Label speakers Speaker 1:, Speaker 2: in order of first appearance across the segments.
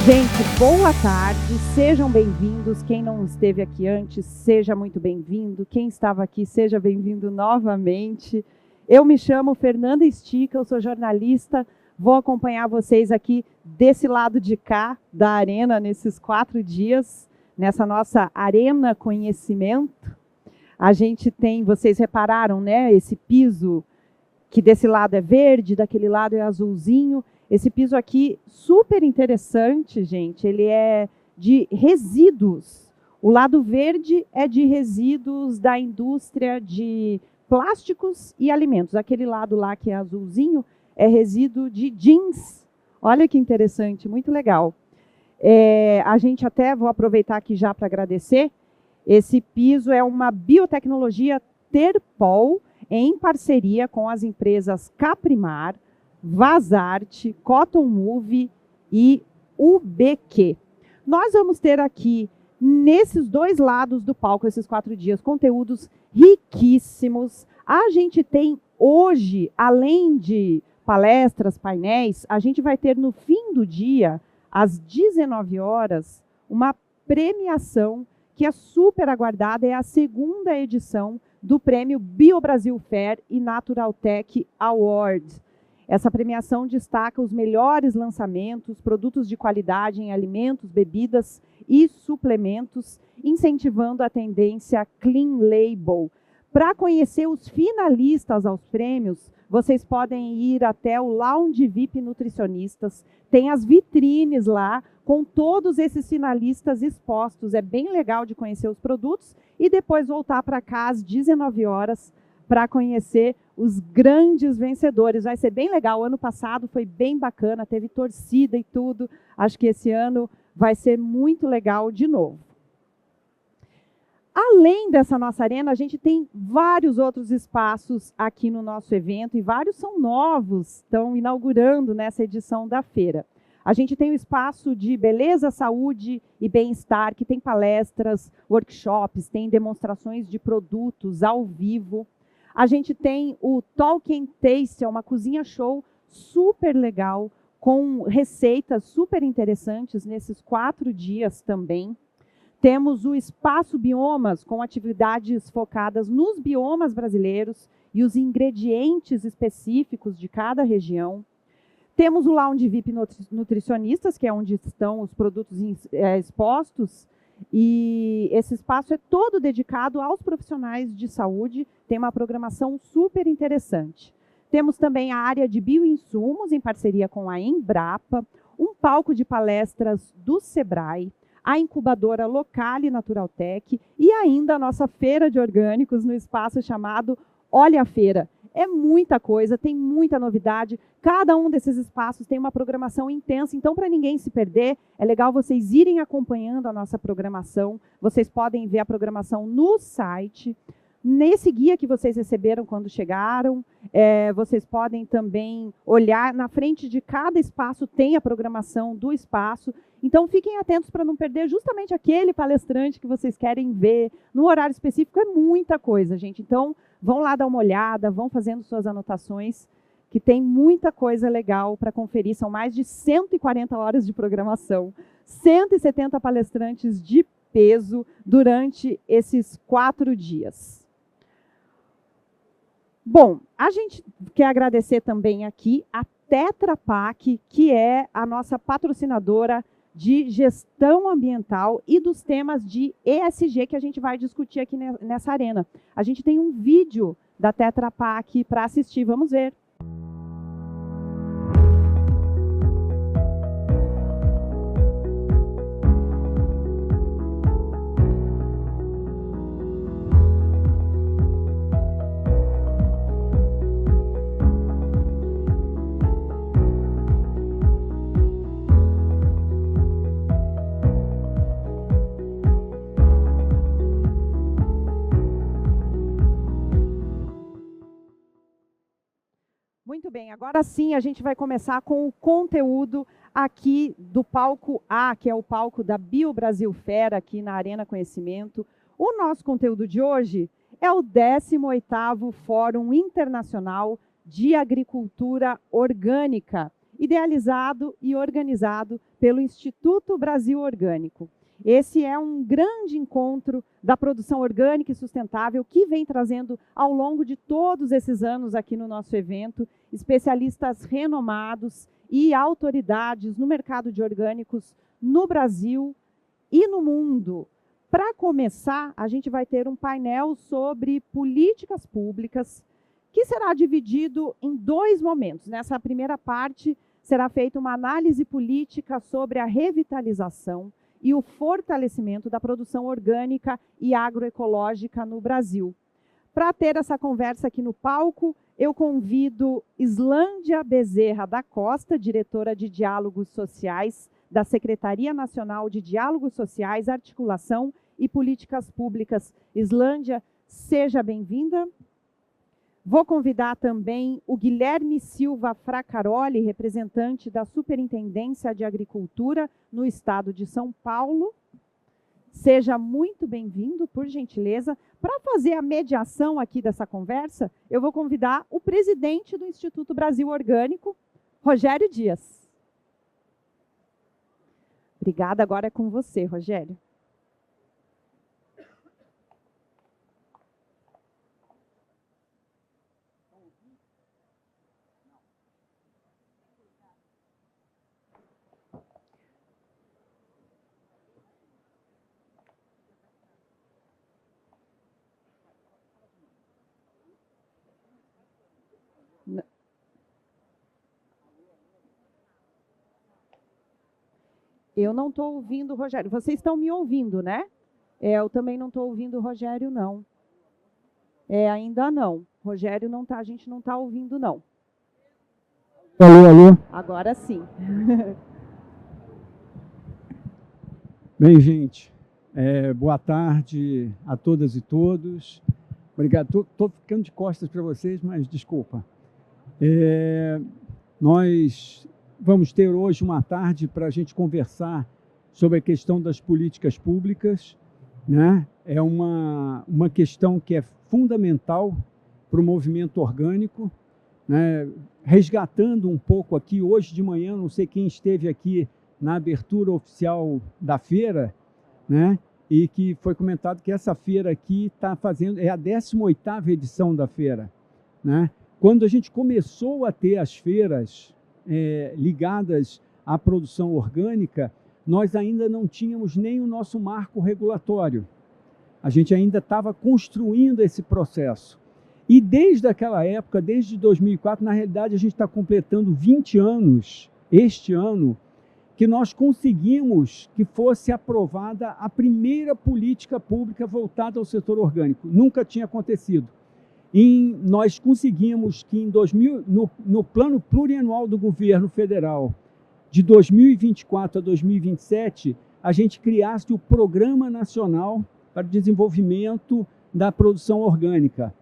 Speaker 1: Gente, boa tarde, sejam bem-vindos. Quem não esteve aqui antes, seja muito bem-vindo. Quem estava aqui, seja bem-vindo novamente. Eu me chamo Fernanda Stica, eu sou jornalista, vou acompanhar vocês aqui desse lado de cá da arena nesses 4 dias, nessa nossa Arena Conhecimento. A gente tem, vocês repararam, né, esse piso que desse lado é verde, daquele lado é azulzinho. Esse piso aqui, super interessante, gente, ele é de resíduos. O lado verde é de resíduos da indústria de plásticos e alimentos. Aquele lado lá que é azulzinho é resíduo de jeans. Olha que interessante, muito legal. A gente até, vou aproveitar aqui já para agradecer, esse piso é uma biotecnologia Terpol, em parceria com as empresas Caprimar, Vazarte, Cotton Move e UBQ. Nós vamos ter aqui, nesses 2 lados do palco, esses 4 dias, conteúdos riquíssimos. A gente tem hoje, além de palestras, painéis, a gente vai ter no fim do dia, às 19 horas, uma premiação que é super aguardada, é a 2ª edição do prêmio BioBrasil Fair e Naturaltech Award. Essa premiação destaca os melhores lançamentos, produtos de qualidade em alimentos, bebidas e suplementos, incentivando a tendência Clean Label. Para conhecer os finalistas aos prêmios, vocês podem ir até o Lounge VIP Nutricionistas. Tem as vitrines lá com todos esses finalistas expostos. É bem legal de conhecer os produtos e depois voltar para cá às 19 horas para conhecer os grandes vencedores. Vai ser bem legal. O ano passado foi bem bacana, teve torcida e tudo. Acho que esse ano vai ser muito legal de novo. Além dessa nossa arena, a gente tem vários outros espaços aqui no nosso evento, e vários são novos, estão inaugurando nessa edição da feira. A gente tem o espaço de beleza, saúde e bem-estar, que tem palestras, workshops, tem demonstrações de produtos ao vivo. A gente tem o Talk and Taste, é uma cozinha show super legal, com receitas super interessantes nesses 4 dias também. Temos o Espaço Biomas, com atividades focadas nos biomas brasileiros e os ingredientes específicos de cada região. Temos o Lounge VIP Nutricionistas, que é onde estão os produtos expostos, e esse espaço é todo dedicado aos profissionais de saúde, tem uma programação super interessante. Temos também a área de bioinsumos, em parceria com a Embrapa, um palco de palestras do Sebrae, a incubadora Locale Naturaltech e ainda a nossa feira de orgânicos no espaço chamado Olha a Feira. É muita coisa, tem muita novidade. Cada um desses espaços tem uma programação intensa, então, para ninguém se perder, é legal vocês irem acompanhando a nossa programação. Vocês podem ver a programação no site. Nesse guia que vocês receberam quando chegaram, vocês podem também olhar, na frente de cada espaço tem a programação do espaço. Então, fiquem atentos para não perder justamente aquele palestrante que vocês querem ver. No horário específico é muita coisa, gente. Então, vão lá dar uma olhada, vão fazendo suas anotações, que tem muita coisa legal para conferir. São mais de 140 horas de programação, 170 palestrantes de peso durante esses 4 dias. Bom, a gente quer agradecer também aqui a Tetra Pak, que é a nossa patrocinadora de gestão ambiental e dos temas de ESG que a gente vai discutir aqui nessa arena. A gente tem um vídeo da Tetra Pak para assistir, vamos ver. Muito bem, agora sim a gente vai começar com o conteúdo aqui do palco A, que é o palco da BioBrasil Fair, aqui na Arena Conhecimento. O nosso conteúdo de hoje é o 18º Fórum Internacional de Agricultura Orgânica. idealizado e organizado pelo Instituto Brasil Orgânico. Esse é um grande encontro da produção orgânica e sustentável que vem trazendo, ao longo de todos esses anos aqui no nosso evento, especialistas renomados e autoridades no mercado de orgânicos no Brasil e no mundo. Para começar, a gente vai ter um painel sobre políticas públicas, que será dividido em 2 momentos. Nessa primeira parte, será feita uma análise política sobre a revitalização e o fortalecimento da produção orgânica e agroecológica no Brasil. Para ter essa conversa aqui no palco, eu convido Islândia Bezerra da Costa, diretora de Diálogos Sociais da Secretaria Nacional de Diálogos Sociais, Articulação e Políticas Públicas. Islândia, seja bem-vinda. Vou convidar também o Guilherme Silva Fracaroli, representante da Superintendência de Agricultura no Estado de São Paulo. Seja muito bem-vindo, por gentileza. Para fazer a mediação aqui dessa conversa, eu vou convidar o presidente do Instituto Brasil Orgânico, Rogério Dias. Obrigada, agora é com você, Rogério. Eu não estou ouvindo o Rogério. Vocês estão me ouvindo, né? Eu também não estou ouvindo o Rogério, não. Ainda não. Rogério não está, a gente não está ouvindo, não.
Speaker 2: Alô, alô.
Speaker 1: Agora sim.
Speaker 2: Bem, gente, boa tarde a todas e todos. Obrigado. Estou ficando de costas para vocês, mas desculpa. Nós vamos ter hoje uma tarde para a gente conversar sobre a questão das políticas públicas, né? É uma questão que é fundamental para o movimento orgânico, né? Resgatando um pouco aqui, hoje de manhã, não sei quem esteve aqui na abertura oficial da feira, né? E que foi comentado que essa feira aqui está fazendo, é a 18ª edição da feira, né? Quando a gente começou a ter as feiras ligadas à produção orgânica, nós ainda não tínhamos nem o nosso marco regulatório. A gente ainda estava construindo esse processo. E desde aquela época, desde 2004, na realidade a gente está completando 20 anos, este ano, que nós conseguimos que fosse aprovada a primeira política pública voltada ao setor orgânico. Nunca tinha acontecido. Nós conseguimos que no plano plurianual do governo federal, de 2024 a 2027, a gente criasse o Programa Nacional para o Desenvolvimento da Produção Orgânica.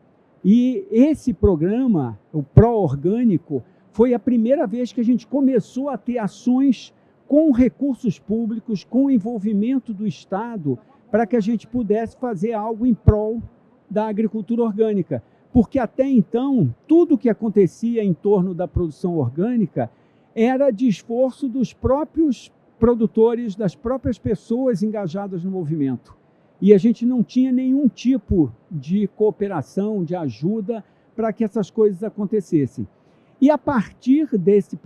Speaker 2: E esse programa, o Pró-Orgânico, foi a primeira vez que a gente começou a ter ações com recursos públicos, com o envolvimento do Estado, para que a gente pudesse fazer algo em prol da agricultura orgânica. Porque até então, tudo que acontecia em torno da produção orgânica era de esforço dos próprios produtores, das próprias pessoas engajadas no movimento. E a gente não tinha nenhum tipo de cooperação, de ajuda para que essas coisas acontecessem. E a partir dessa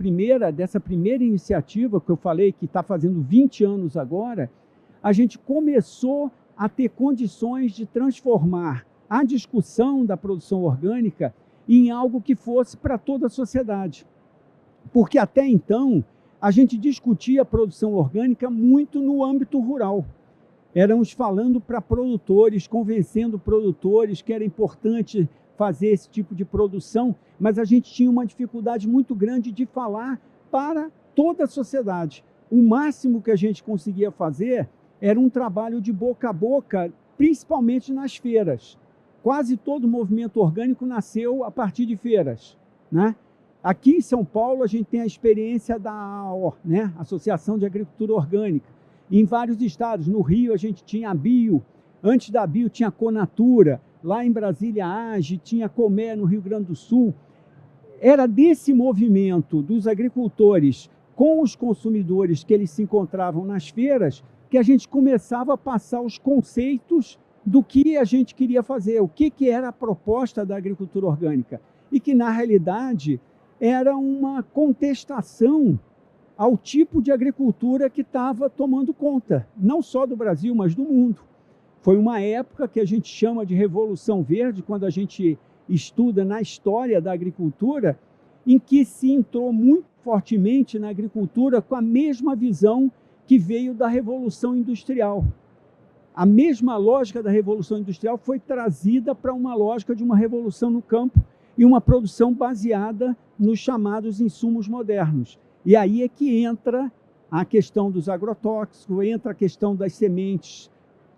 Speaker 2: primeira iniciativa, que eu falei que está fazendo 20 anos agora, a gente começou a ter condições de transformar a discussão da produção orgânica em algo que fosse para toda a sociedade. Porque até então, a gente discutia a produção orgânica muito no âmbito rural. Éramos falando para produtores, convencendo produtores que era importante fazer esse tipo de produção, mas a gente tinha uma dificuldade muito grande de falar para toda a sociedade. O máximo que a gente conseguia fazer era um trabalho de boca a boca, principalmente nas feiras. Quase todo o movimento orgânico nasceu a partir de feiras, né? Aqui em São Paulo, a gente tem a experiência da AOR, né? Associação de Agricultura Orgânica. Em vários estados, no Rio, a gente tinha a Bio, antes da Bio tinha a Conatura, lá em Brasília, a AGE, tinha a Comé, no Rio Grande do Sul. era desse movimento dos agricultores com os consumidores que eles se encontravam nas feiras que a gente começava a passar os conceitos do que a gente queria fazer, o que era a proposta da agricultura orgânica. E que, na realidade, era uma contestação ao tipo de agricultura que estava tomando conta, não só do Brasil, mas do mundo. Foi uma época que a gente chama de Revolução Verde, quando a gente estuda na história da agricultura, em que se entrou muito fortemente na agricultura com a mesma visão que veio da Revolução Industrial. A mesma lógica da Revolução Industrial foi trazida para uma lógica de uma revolução no campo e uma produção baseada nos chamados insumos modernos. E aí é que entra a questão dos agrotóxicos, entra a questão das sementes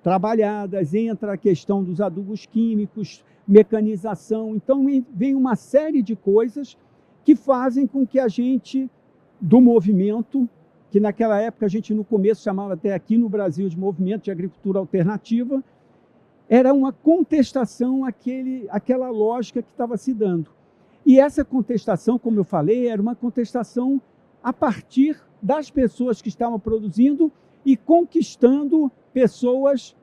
Speaker 2: trabalhadas, entra a questão dos adubos químicos, mecanização. Então, vem uma série de coisas que fazem com que a gente, do movimento, que naquela época a gente no começo chamava até aqui no Brasil de movimento de agricultura alternativa, era uma contestação àquela lógica que estava se dando. E essa contestação, como eu falei, era uma contestação a partir das pessoas que estavam produzindo e conquistando pessoas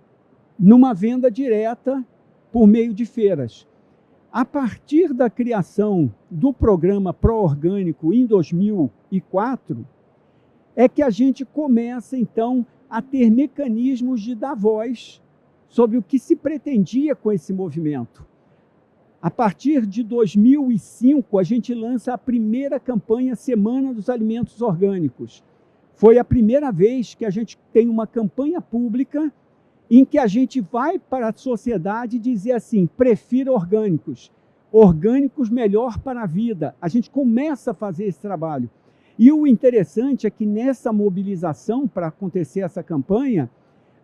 Speaker 2: numa venda direta por meio de feiras. A partir da criação do programa Pró-Orgânico em 2004, é que a gente começa, então, a ter mecanismos de dar voz sobre o que se pretendia com esse movimento. A partir de 2005, a gente lança a primeira campanha Semana dos Alimentos Orgânicos. Foi a primeira vez que a gente tem uma campanha pública em que a gente vai para a sociedade dizer assim, prefira orgânicos, orgânicos melhor para a vida. A gente começa a fazer esse trabalho. E o interessante é que nessa mobilização para acontecer essa campanha,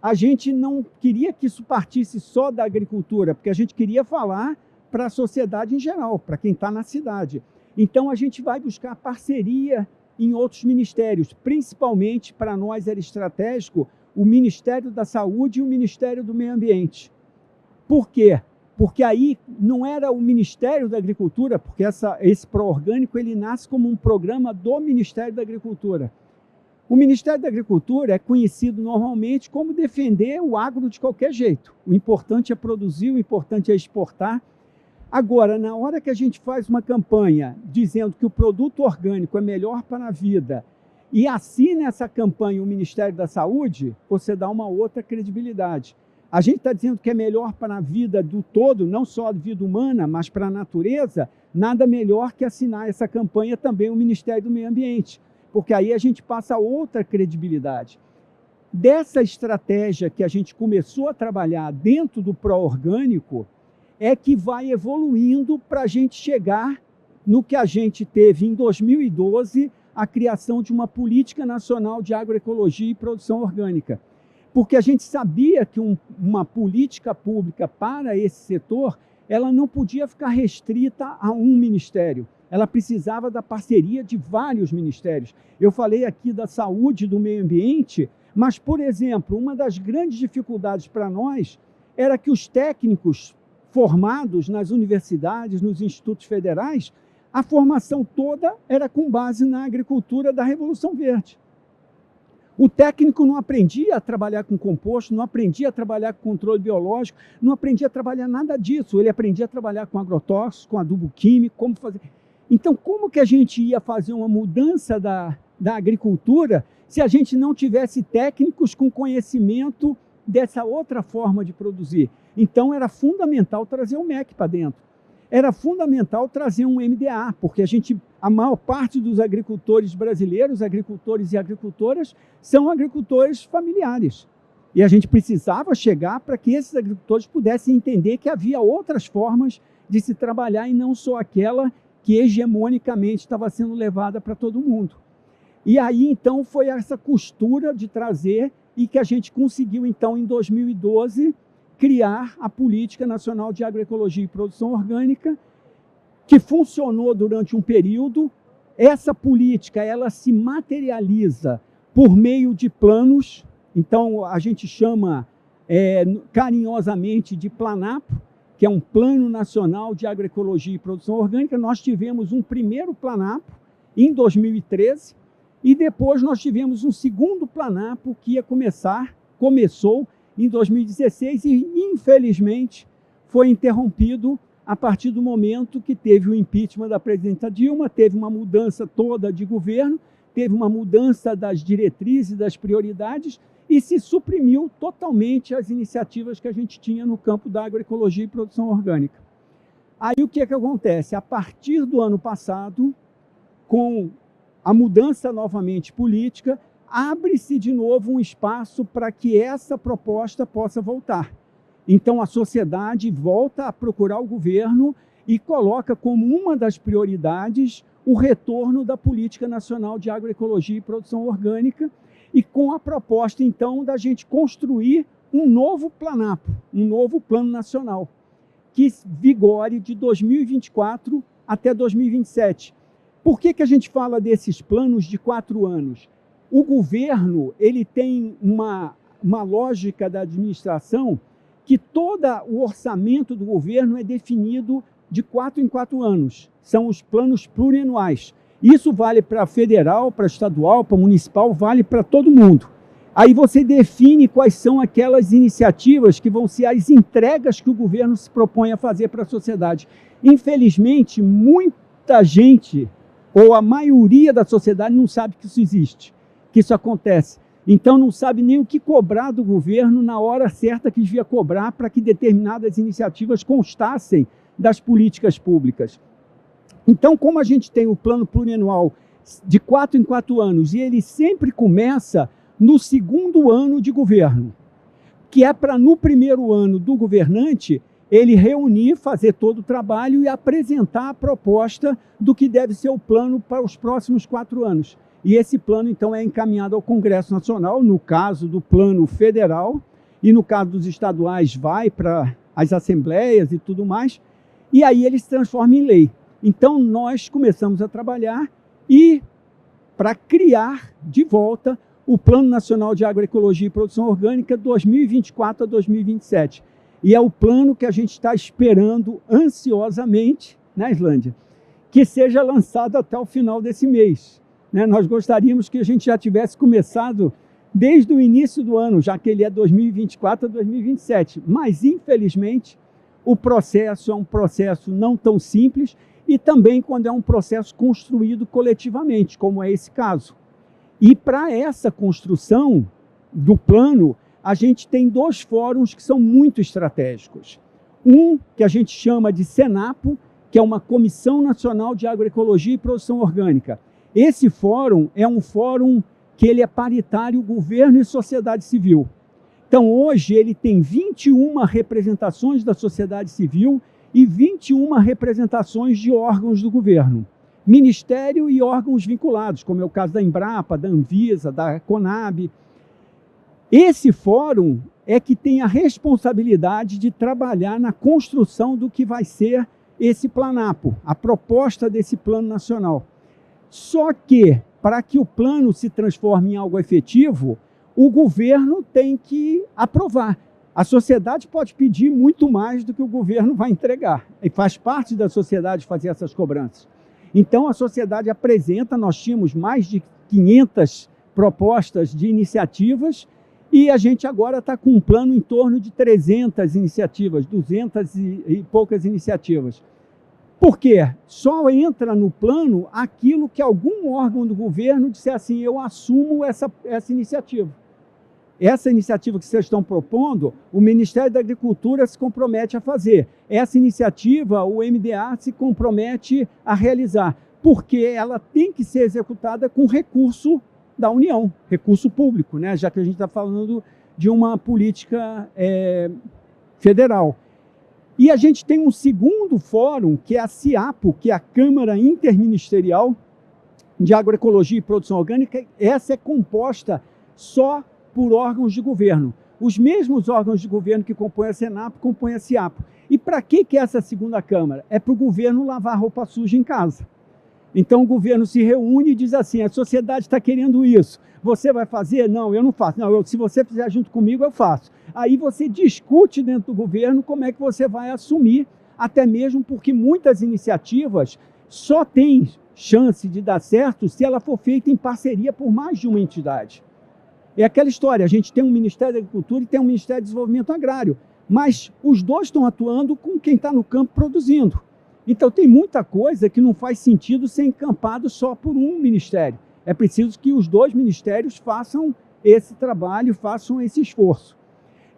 Speaker 2: a gente não queria que isso partisse só da agricultura, porque a gente queria falar para a sociedade em geral, para quem está na cidade. Então, a gente vai buscar parceria em outros ministérios, principalmente para nós era estratégico o Ministério da Saúde e o Ministério do Meio Ambiente. Por quê? Porque aí não era o Ministério da Agricultura, porque esse pró-orgânico ele nasce como um programa do Ministério da Agricultura. O Ministério da Agricultura é conhecido normalmente como defender o agro de qualquer jeito. O importante é produzir, o importante é exportar. Agora, na hora que a gente faz uma campanha dizendo que o produto orgânico é melhor para a vida e assina essa campanha o Ministério da Saúde, você dá uma outra credibilidade. A gente está dizendo que é melhor para a vida do todo, não só a vida humana, mas para a natureza, nada melhor que assinar essa campanha também o Ministério do Meio Ambiente, porque aí a gente passa outra credibilidade. Dessa estratégia que a gente começou a trabalhar dentro do pró-orgânico, é que vai evoluindo para a gente chegar no que a gente teve em 2012, a criação de uma política nacional de agroecologia e produção orgânica. Porque a gente sabia que uma política pública para esse setor, ela não podia ficar restrita a um ministério. Ela precisava da parceria de vários ministérios. Eu falei aqui da saúde e do meio ambiente, mas, por exemplo, uma das grandes dificuldades para nós era que os técnicos formados nas universidades, nos institutos federais, a formação toda era com base na agricultura da Revolução Verde. O técnico não aprendia a trabalhar com composto, não aprendia a trabalhar com controle biológico, não aprendia a trabalhar nada disso. Ele aprendia a trabalhar com agrotóxicos, com adubo químico, como fazer. Então, como que a gente ia fazer uma mudança da agricultura se a gente não tivesse técnicos com conhecimento dessa outra forma de produzir? Então, era fundamental trazer o MEC para dentro. Era fundamental trazer um MDA, porque a maior parte dos agricultores brasileiros, agricultores e agricultoras, são agricultores familiares. E a gente precisava chegar para que esses agricultores pudessem entender que havia outras formas de se trabalhar e não só aquela que hegemonicamente estava sendo levada para todo mundo. E aí, então, foi essa costura de trazer e que a gente conseguiu, então, em 2012, criar a Política Nacional de Agroecologia e Produção Orgânica, que funcionou durante um período. Essa política ela se materializa por meio de planos, então a gente chama carinhosamente de Planapo, que é um Plano Nacional de Agroecologia e Produção Orgânica. Nós tivemos um primeiro planapo em 2013 e depois nós tivemos um segundo planapo que começou em 2016 e, infelizmente, foi interrompido a partir do momento que teve o impeachment da presidenta Dilma, teve uma mudança toda de governo, teve uma mudança das diretrizes, das prioridades, e se suprimiu totalmente as iniciativas que a gente tinha no campo da agroecologia e produção orgânica. Aí o que acontece? A partir do ano passado, com a mudança novamente política, abre-se de novo um espaço para que essa proposta possa voltar. Então a sociedade volta a procurar o governo e coloca como uma das prioridades o retorno da Política Nacional de Agroecologia e Produção Orgânica, e com a proposta, então, da gente construir um novo planapo, um novo plano nacional, que vigore de 2024 até 2027. Por que a gente fala desses planos de 4 anos? O governo ele tem uma lógica da administração que todo o orçamento do governo é definido de 4 em 4 anos. São os planos plurianuais. Isso vale para federal, para estadual, para municipal, vale para todo mundo. Aí você define quais são aquelas iniciativas que vão ser as entregas que o governo se propõe a fazer para a sociedade. Infelizmente, muita gente, ou a maioria da sociedade, não sabe que isso existe, que isso acontece. Então não sabe nem o que cobrar do governo na hora certa que devia cobrar para que determinadas iniciativas constassem das políticas públicas. Então, como a gente tem o plano plurianual de 4 em 4 anos, e ele sempre começa no segundo ano de governo, que é para, no primeiro ano do governante, ele reunir, fazer todo o trabalho e apresentar a proposta do que deve ser o plano para os próximos 4 anos. E esse plano, então, é encaminhado ao Congresso Nacional, no caso do plano federal, e no caso dos estaduais vai para as assembleias e tudo mais, e aí ele se transforma em lei. Então, nós começamos a trabalhar para criar de volta o Plano Nacional de Agroecologia e Produção Orgânica 2024 a 2027. E é o plano que a gente está esperando ansiosamente, na Islândia, que seja lançado até o final desse mês. Nós gostaríamos que a gente já tivesse começado desde o início do ano, já que ele é 2024 a 2027. Mas, infelizmente, o processo é um processo não tão simples, e também quando é um processo construído coletivamente, como é esse caso. E para essa construção do plano, a gente tem 2 fóruns que são muito estratégicos. Um que a gente chama de Senapo, que é uma Comissão Nacional de Agroecologia e Produção Orgânica. Esse fórum é um fórum que ele é paritário, governo e sociedade civil. Então, hoje, ele tem 21 representações da sociedade civil e 21 representações de órgãos do governo, ministério e órgãos vinculados, como é o caso da Embrapa, da Anvisa, da Conab. Esse fórum é que tem a responsabilidade de trabalhar na construção do que vai ser esse planapo, a proposta desse plano nacional. Só que, para que o plano se transforme em algo efetivo, o governo tem que aprovar. A sociedade pode pedir muito mais do que o governo vai entregar. E faz parte da sociedade fazer essas cobranças. Então, a sociedade apresenta, nós tínhamos mais de 500 propostas de iniciativas, e a gente agora está com um plano em torno de 300 iniciativas, 200 e poucas iniciativas. Por quê? Só entra no plano aquilo que algum órgão do governo disser assim, eu assumo essa iniciativa. Essa iniciativa que vocês estão propondo, o Ministério da Agricultura se compromete a fazer. Essa iniciativa, o MDA se compromete a realizar, porque ela tem que ser executada com recurso da União, recurso público, já que a gente está falando de uma política federal. E a gente tem um segundo fórum, que é a CIAPO, que é a Câmara Interministerial de Agroecologia e Produção Orgânica. Essa é composta só por órgãos de governo. Os mesmos órgãos de governo que compõem a Senapo, compõem a CIAPO. E para que é essa segunda Câmara? É para o governo lavar roupa suja em casa. Então o governo se reúne e diz assim, a sociedade está querendo isso, você vai fazer? Não, eu não faço. Não, se você fizer junto comigo, eu faço. Aí você discute dentro do governo como é que você vai assumir, até mesmo porque muitas iniciativas só têm chance de dar certo se ela for feita em parceria por mais de uma entidade. É aquela história, a gente tem um Ministério da Agricultura e tem um Ministério do Desenvolvimento Agrário, mas os dois estão atuando com quem está no campo produzindo. Então tem muita coisa que não faz sentido ser encampado só por um ministério. É preciso que os dois ministérios façam esse trabalho, façam esse esforço.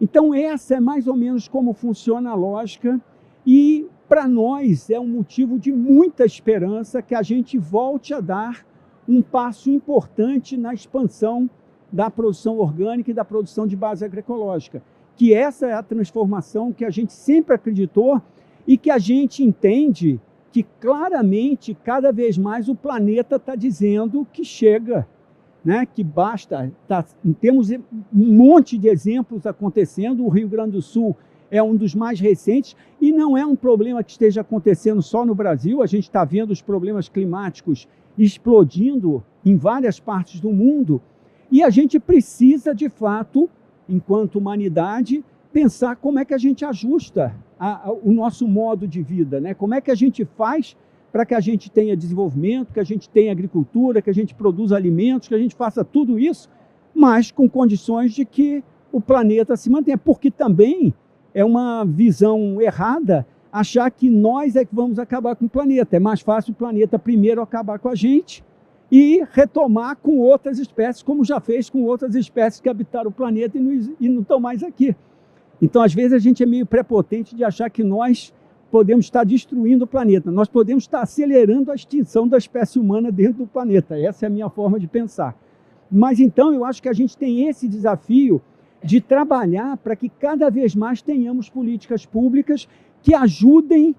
Speaker 2: Então essa é mais ou menos como funciona a lógica e para nós é um motivo de muita esperança que a gente volte a dar um passo importante na expansão da produção orgânica e da produção de base agroecológica, que essa é a transformação que a gente sempre acreditou e que a gente entende que claramente, cada vez mais, o planeta está dizendo que chega, né? Que basta. Temos um monte de exemplos acontecendo, o Rio Grande do Sul é um dos mais recentes, e não é um problema que esteja acontecendo só no Brasil, a gente está vendo os problemas climáticos explodindo em várias partes do mundo, e a gente precisa, de fato, enquanto humanidade, pensar como é que a gente ajusta o nosso modo de vida, né? Como é que a gente faz para que a gente tenha desenvolvimento, que a gente tenha agricultura, que a gente produza alimentos, que a gente faça tudo isso, mas com condições de que o planeta se mantenha. Porque também é uma visão errada achar que nós é que vamos acabar com o planeta. É mais fácil o planeta primeiro acabar com a gente e retomar com outras espécies, como já fez com outras espécies que habitaram o planeta e não estão mais aqui. Então, às vezes, a gente é meio prepotente de achar que nós podemos estar destruindo o planeta. Nós podemos estar acelerando a extinção da espécie humana dentro do planeta. Essa é a minha forma de pensar. Mas, então, eu acho que a gente tem esse desafio de trabalhar para que cada vez mais tenhamos políticas públicas que ajudem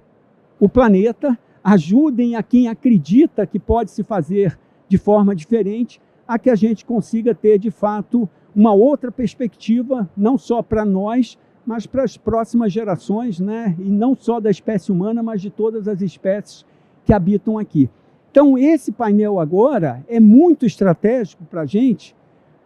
Speaker 2: o planeta, ajudem a quem acredita que pode se fazer de forma diferente, a que a gente consiga ter, de fato, uma outra perspectiva, não só para nós, mas para as próximas gerações, né? E não só da espécie humana, mas de todas as espécies que habitam aqui. Então, esse painel agora é muito estratégico para a gente,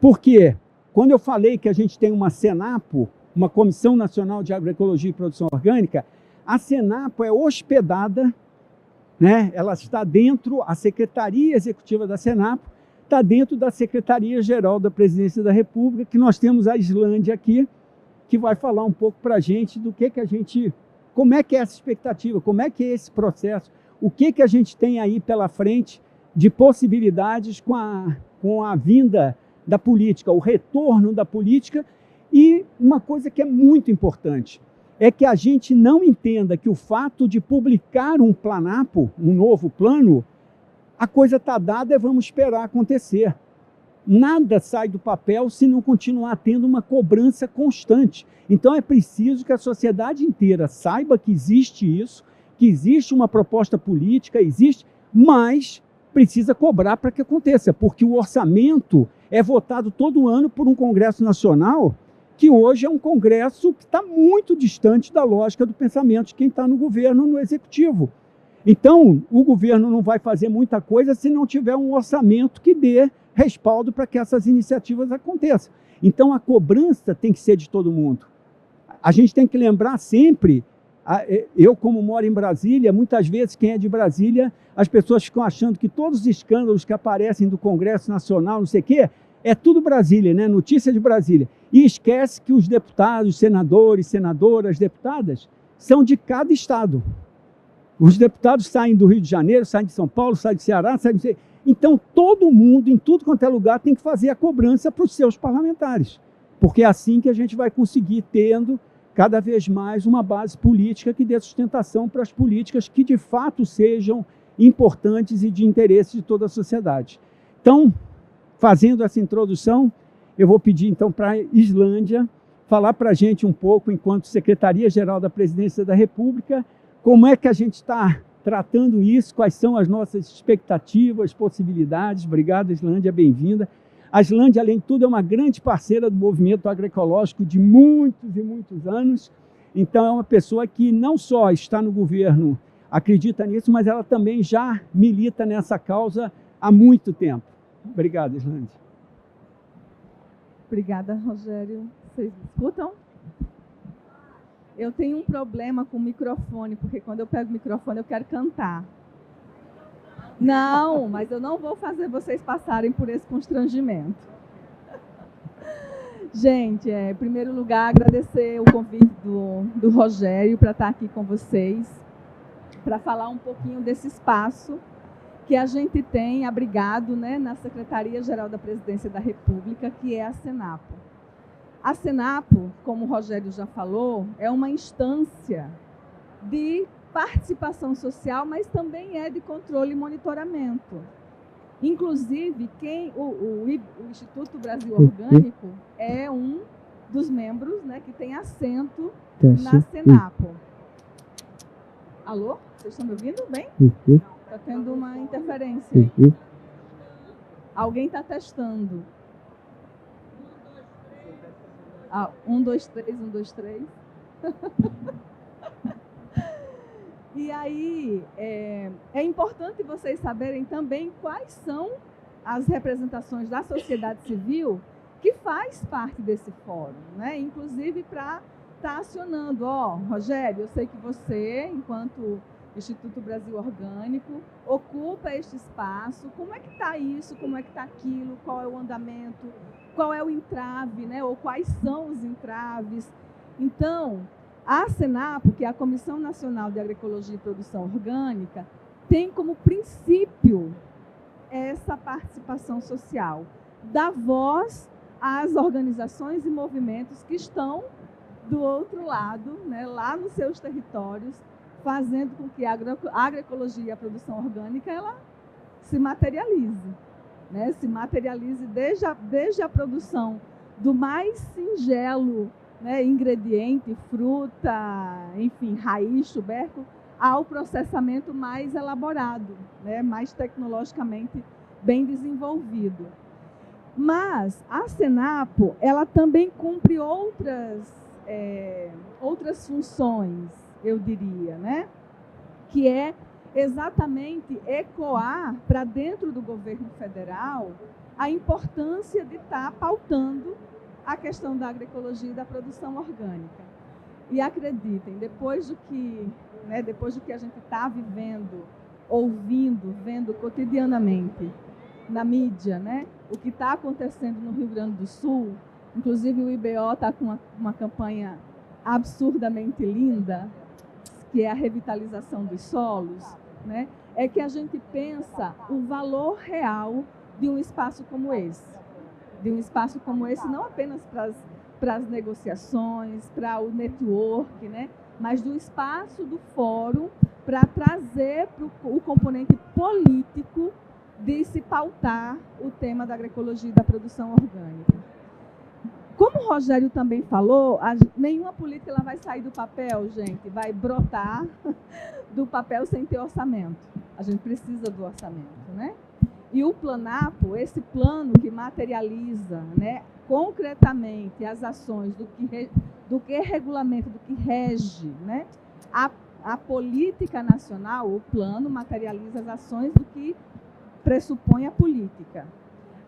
Speaker 2: porque quando eu falei que a gente tem uma Senapo, uma Comissão Nacional de Agroecologia e Produção Orgânica, a Senapo é hospedada, né? Ela está dentro, a Secretaria Executiva da Senapo está dentro da Secretaria-Geral da Presidência da República, que nós temos a Islândia aqui, que vai falar um pouco para a gente do que a gente, como é que é essa expectativa, como é que é esse processo, o que a gente tem aí pela frente de possibilidades com a vinda da política, o retorno da política. E uma coisa que é muito importante é que a gente não entenda que o fato de publicar um planapo, um novo plano, a coisa está dada e vamos esperar acontecer. Nada sai do papel se não continuar tendo uma cobrança constante. Então é preciso que a sociedade inteira saiba que existe isso, que existe uma proposta política, existe, mas precisa cobrar para que aconteça, porque o orçamento é votado todo ano por um Congresso Nacional, que hoje é um Congresso que está muito distante da lógica do pensamento de quem está no governo, no executivo. Então, o governo não vai fazer muita coisa se não tiver um orçamento que dê respaldo para que essas iniciativas aconteçam. Então, a cobrança tem que ser de todo mundo. A gente tem que lembrar sempre, eu como moro em Brasília, muitas vezes quem é de Brasília, as pessoas ficam achando que todos os escândalos que aparecem do Congresso Nacional, não sei o quê, é tudo Brasília, né? Notícia de Brasília. E esquece que os deputados, senadores, senadoras, deputadas, são de cada estado. Os deputados saem do Rio de Janeiro, saem de São Paulo, saem de Ceará, saem de... Então, todo mundo, em tudo quanto é lugar, tem que fazer a cobrança para os seus parlamentares. Porque é assim que a gente vai conseguir tendo cada vez mais uma base política que dê sustentação para as políticas que, de fato, sejam importantes e de interesse de toda a sociedade. Então, fazendo essa introdução, eu vou pedir, então, para a Islândia falar para a gente um pouco, enquanto Secretaria-Geral da Presidência da República, como é que a gente está tratando isso, quais são as nossas expectativas, possibilidades. Obrigado, Islândia, bem-vinda. A Islândia, além de tudo, é uma grande parceira do movimento agroecológico de muitos e muitos anos. Então, é uma pessoa que não só está no governo acredita nisso, mas ela também já milita nessa causa há muito tempo. Obrigado, Islande.
Speaker 3: Obrigada, Rogério. Vocês me escutam? Eu tenho um problema com o microfone, porque quando eu pego o microfone eu quero cantar. Não, mas eu não vou fazer vocês passarem por esse constrangimento. Gente, em primeiro lugar, agradecer o convite do Rogério para estar aqui com vocês, para falar um pouquinho desse espaço que a gente tem abrigado, né, na Secretaria-Geral da Presidência da República, que é a Senapo. A Senapo, como o Rogério já falou, é uma instância de participação social, mas também é de controle e monitoramento. Inclusive, o Instituto Brasil Orgânico é um dos membros, né, que tem assento na Senapo. Alô? Vocês estão me ouvindo bem? Está tendo uma interferência. Alguém está testando. 1, 2, 3, 1, 2, 3. E aí, é importante vocês saberem também quais são as representações da sociedade civil que faz parte desse fórum, né? Inclusive para estar acionando. Rogério, eu sei que você, enquanto Instituto Brasil Orgânico, ocupa este espaço. Como é que está isso? Como é que está aquilo? Qual é o andamento? Qual é o entrave, né? Ou quais são os entraves? Então, a Senapo, que é a Comissão Nacional de Agroecologia e Produção Orgânica, tem como princípio essa participação social, dar voz às organizações e movimentos que estão do outro lado, né, lá nos seus territórios, fazendo com que a agroecologia e a produção orgânica ela se materialize, né, se materialize desde a produção do mais singelo, né, ingrediente, fruta, enfim, raiz, tubérculo, ao processamento mais elaborado, né, mais tecnologicamente bem desenvolvido. Mas a Senapo, ela também cumpre outras funções, eu diria, né, que é exatamente ecoar para dentro do governo federal a importância de estar pautando a questão da agroecologia e da produção orgânica. E acreditem, depois do que a gente está vivendo, ouvindo, vendo cotidianamente na mídia, né, o que está acontecendo no Rio Grande do Sul, inclusive o IBO está com uma campanha absurdamente linda, que é a revitalização dos solos, né, é que a gente pensa o valor real de um espaço como esse. De um espaço como esse, não apenas para as negociações, para o network, né, mas do espaço do fórum para trazer o componente político de se pautar o tema da agroecologia e da produção orgânica. Como o Rogério também falou, nenhuma política ela vai sair do papel, gente, vai brotar do papel sem ter orçamento. A gente precisa do orçamento, né? E o Planapo, esse plano que materializa, né, concretamente as ações do que regulamenta, do que rege, né, a política nacional, o plano materializa as ações do que pressupõe a política.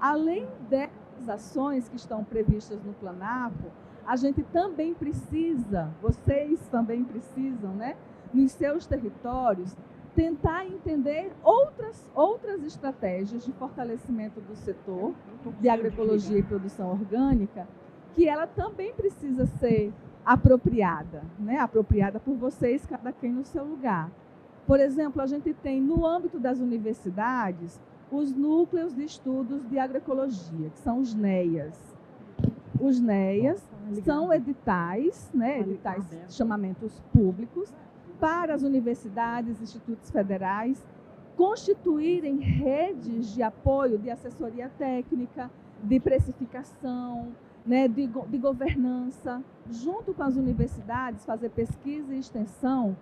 Speaker 3: Além dessas ações que estão previstas no Planapo, a gente também precisa, vocês também precisam, né, nos seus territórios, tentar entender outras estratégias de fortalecimento do setor de agroecologia e produção orgânica, que ela também precisa ser apropriada, né? Apropriada por vocês, cada quem no seu lugar. Por exemplo, a gente tem, no âmbito das universidades, os núcleos de estudos de agroecologia, que são os NEAs. Os NEAs são editais, né? Editais de chamamentos públicos, para as universidades, institutos federais, constituírem redes de apoio, de assessoria técnica, de precificação, né, de governança, junto com as universidades, fazer pesquisa e extensão,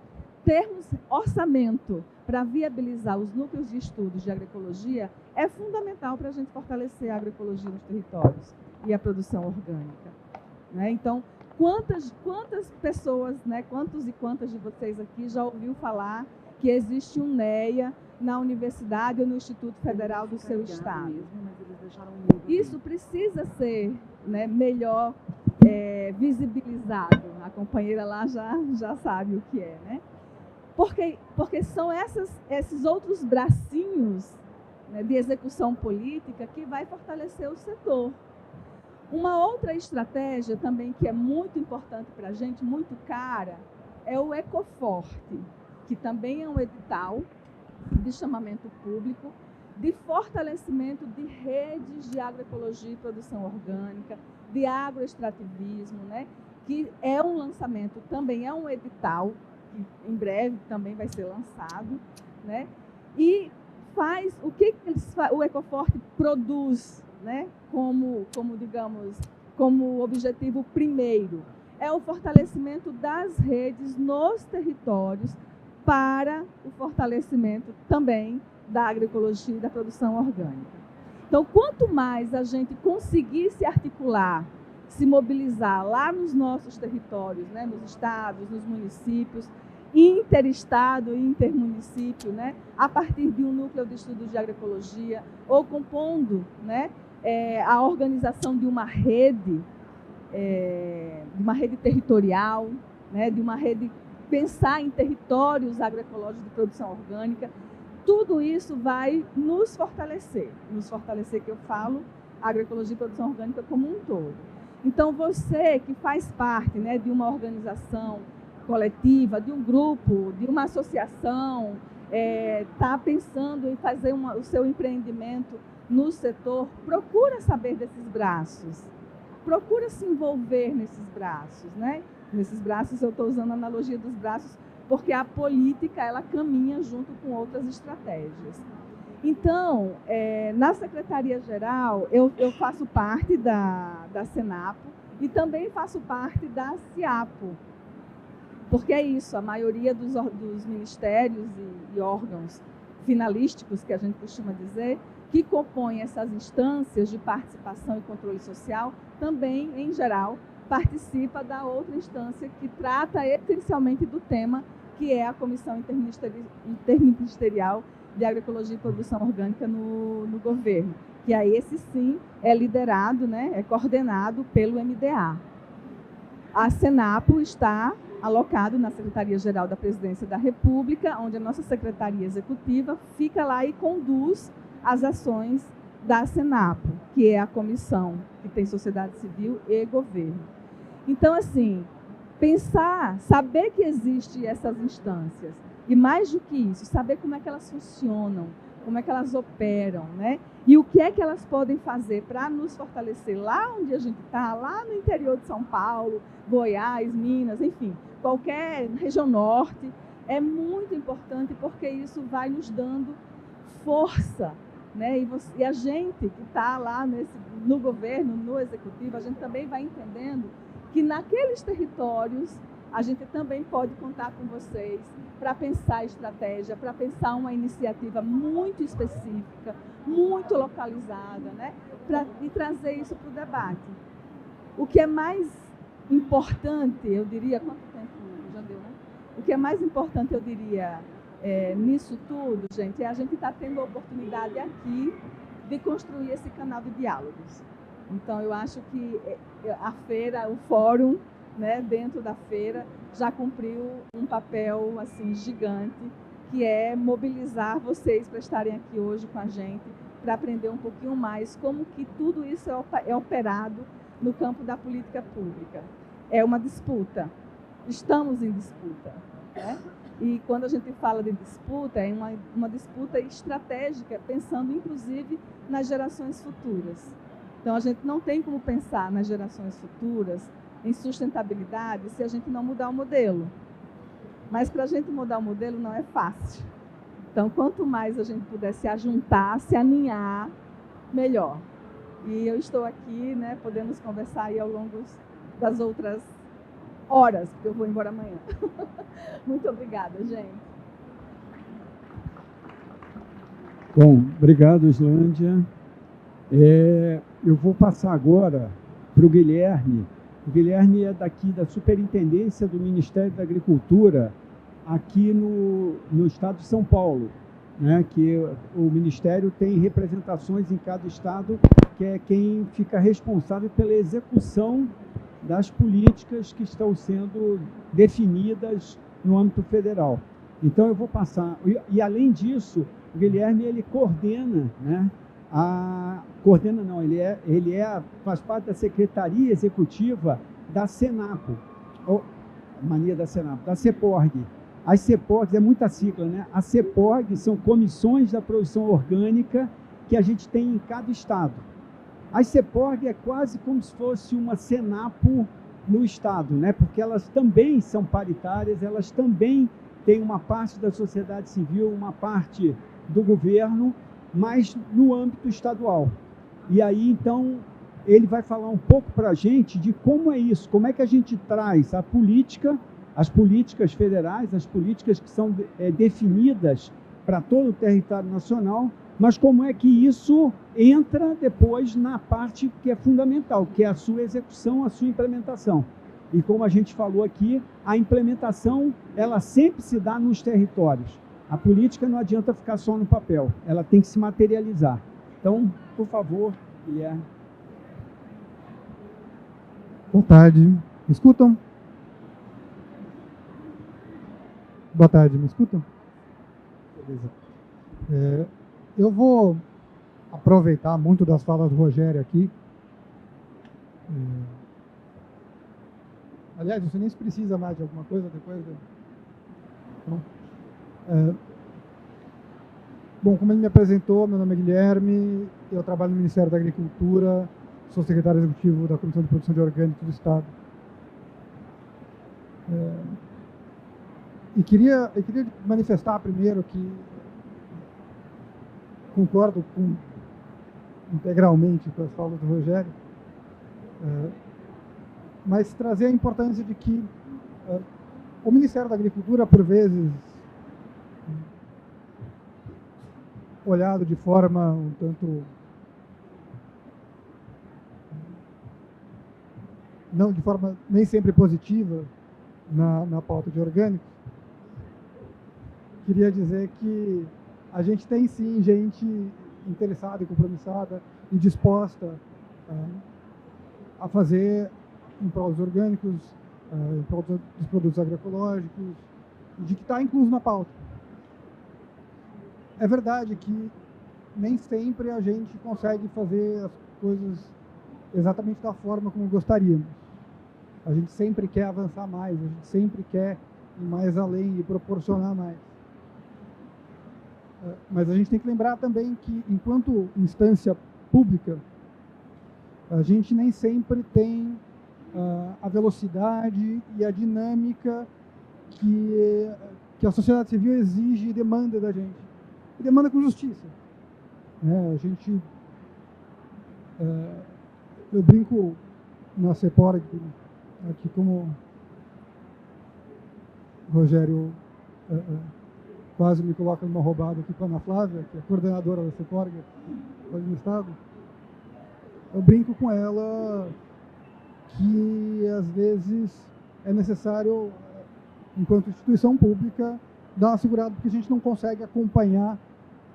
Speaker 3: termos orçamento para viabilizar os núcleos de estudos de agroecologia é fundamental para a gente fortalecer a agroecologia nos territórios e a produção orgânica, né? Então, quantas pessoas, né, quantos e quantas de vocês aqui já ouviu falar que existe um NEA na universidade ou no Instituto Federal do seu estado. Isso precisa ser, né, melhor visibilizado. A companheira lá já sabe o que é, né? Porque são esses outros bracinhos, né, de execução política que vai fortalecer o setor. Uma outra estratégia também que é muito importante para a gente, muito cara, é o Ecoforte, que também é um edital de chamamento público, de fortalecimento de redes de agroecologia e produção orgânica, de agroextrativismo, né? Que é um lançamento, também é um edital, que em breve também vai ser lançado, né? E faz o que o Ecoforte produz, né? Como digamos, como objetivo primeiro, é o fortalecimento das redes nos territórios para o fortalecimento também da agroecologia e da produção orgânica. Então, quanto mais a gente conseguir se articular, se mobilizar lá nos nossos territórios, né, nos estados, nos municípios, interestado e intermunicípio, né, a partir de um núcleo de estudos de agroecologia, ou compondo, né, a organização de uma rede territorial, né, de uma rede, pensar em territórios agroecológicos de produção orgânica, tudo isso vai nos fortalecer que eu falo, a agroecologia e produção orgânica como um todo. Então, você que faz parte, né, de uma organização coletiva, de um grupo, de uma associação, está pensando em fazer o seu empreendimento no setor, procura saber desses braços, procura se envolver nesses braços, né? Nesses braços, eu estou usando a analogia dos braços, porque a política ela caminha junto com outras estratégias. Então, na Secretaria-Geral, eu faço parte da Senapo e também faço parte da CIAPO, porque é isso, a maioria dos ministérios e órgãos finalísticos, que a gente costuma dizer, que compõem essas instâncias de participação e controle social, também, em geral, participa da outra instância que trata essencialmente do tema, que é a Comissão Interministerial de Agroecologia e Produção Orgânica no governo, que aí esse sim é liderado, né, é coordenado pelo MDA. A Senapo está alocado na Secretaria-Geral da Presidência da República, onde a nossa Secretaria Executiva fica lá e conduz as ações da Senapo, que é a comissão que tem sociedade civil e governo. Então, assim, pensar, saber que existem essas instâncias, e mais do que isso, saber como é que elas funcionam, como é que elas operam, né? E o que é que elas podem fazer para nos fortalecer lá onde a gente está, lá no interior de São Paulo, Goiás, Minas, enfim, qualquer região norte, é muito importante porque isso vai nos dando força, né? E a gente que está lá no governo, no executivo, a gente também vai entendendo que naqueles territórios a gente também pode contar com vocês para pensar estratégia, para pensar uma iniciativa muito específica, muito localizada, né? E trazer isso para o debate. O que é mais importante, eu diria, quanto tempo já deu, né? O que é mais importante, eu diria, nisso tudo, gente, é a gente estar tendo a oportunidade aqui de construir esse canal de diálogos. Então, eu acho que a feira, o fórum, né, dentro da feira, já cumpriu um papel assim, gigante, que é mobilizar vocês para estarem aqui hoje com a gente, para aprender um pouquinho mais como que tudo isso é operado no campo da política pública. É uma disputa, estamos em disputa, né? E quando a gente fala de disputa, é uma disputa estratégica, pensando inclusive nas gerações futuras. Então, a gente não tem como pensar nas gerações futuras, em sustentabilidade, se a gente não mudar o modelo. Mas para a gente mudar o modelo não é fácil. Então, quanto mais a gente puder se ajuntar, se alinhar, melhor. E eu estou aqui, né, podemos conversar aí ao longo das outras horas, porque eu vou embora amanhã. Muito obrigada, gente.
Speaker 2: Bom, obrigado, Islândia. Eu vou passar agora para o Guilherme. O Guilherme é daqui da Superintendência do Ministério da Agricultura aqui no estado de São Paulo, né, que o Ministério tem representações em cada estado, que é quem fica responsável pela execução das políticas que estão sendo definidas no âmbito federal. Então eu vou passar, e além disso, o Guilherme ele coordena, né, faz parte da Secretaria Executiva da Senapo, da CEPORG. As CEPORGs é muita sigla, né? As CEPORGs são comissões da produção orgânica que a gente tem em cada estado. As CEPORG é quase como se fosse uma Senapo no estado, né? Porque elas também são paritárias, elas também têm uma parte da sociedade civil, uma parte do governo, mas no âmbito estadual. E aí, então, ele vai falar um pouco para a gente de como é isso, como é que a gente traz a política, as políticas federais, as políticas que são definidas para todo o território nacional, mas como é que isso entra depois na parte que é fundamental, que é a sua execução, a sua implementação. E como a gente falou aqui, a implementação, ela sempre se dá nos territórios. A política não adianta ficar só no papel, ela tem que se materializar. Então, por favor, Guilherme.
Speaker 4: Boa tarde. Me escutam? Boa tarde, me escutam? Beleza. Eu vou aproveitar muito das falas do Rogério aqui. Aliás, você nem se precisa mais de alguma coisa depois. Então, bom, como ele me apresentou, meu nome é Guilherme, eu trabalho no Ministério da Agricultura, sou secretário executivo da Comissão de Produção de Orgânicos do Estado. E queria manifestar primeiro que concordo integralmente com as falas do Rogério, mas trazer a importância de que o Ministério da Agricultura, por vezes, olhado de forma um tanto, não de forma nem sempre positiva na pauta de orgânicos, queria dizer que a gente tem sim gente interessada e compromissada e disposta a fazer em prol dos orgânicos, em prol dos produtos agroecológicos, de que está incluso na pauta. É verdade que nem sempre a gente consegue fazer as coisas exatamente da forma como gostaríamos. A gente sempre quer avançar mais, a gente sempre quer ir mais além e proporcionar mais. Mas a gente tem que lembrar também que, enquanto instância pública, a gente nem sempre tem a velocidade e a dinâmica que a sociedade civil exige e demanda da gente. E demanda com justiça. A gente... eu brinco na CEPORG, aqui como o Rogério quase me coloca numa roubada aqui com a Ana Flávia, que é coordenadora da CEPORG hoje no Estado. Eu brinco com ela que, às vezes, é necessário, enquanto instituição pública, dar uma segurada, porque a gente não consegue acompanhar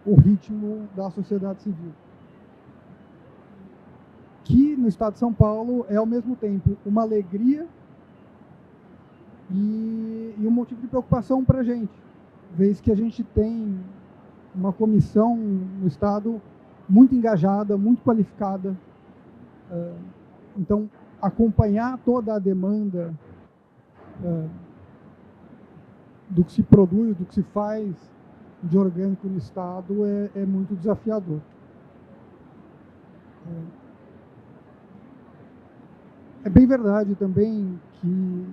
Speaker 4: o ritmo da sociedade civil. Que, no Estado de São Paulo, é, ao mesmo tempo, uma alegria e um motivo de preocupação para a gente, vez que a gente tem uma comissão no Estado muito engajada, muito qualificada. Então, acompanhar toda a demanda do que se produz, do que se faz de orgânico no Estado é muito desafiador. É bem verdade também que,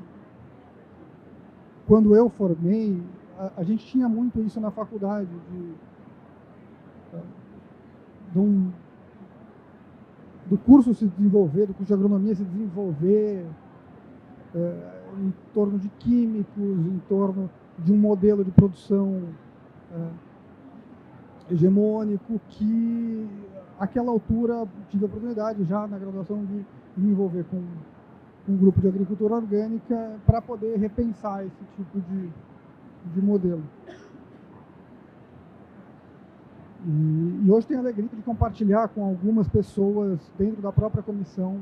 Speaker 4: quando eu formei, a gente tinha muito isso na faculdade, do curso se desenvolver, do curso de agronomia se desenvolver em torno de químicos, em torno de um modelo de produção hegemônico, que àquela altura tive a oportunidade já na graduação de me envolver com um grupo de agricultura orgânica para poder repensar esse tipo de modelo. E hoje tenho a alegria de compartilhar com algumas pessoas dentro da própria comissão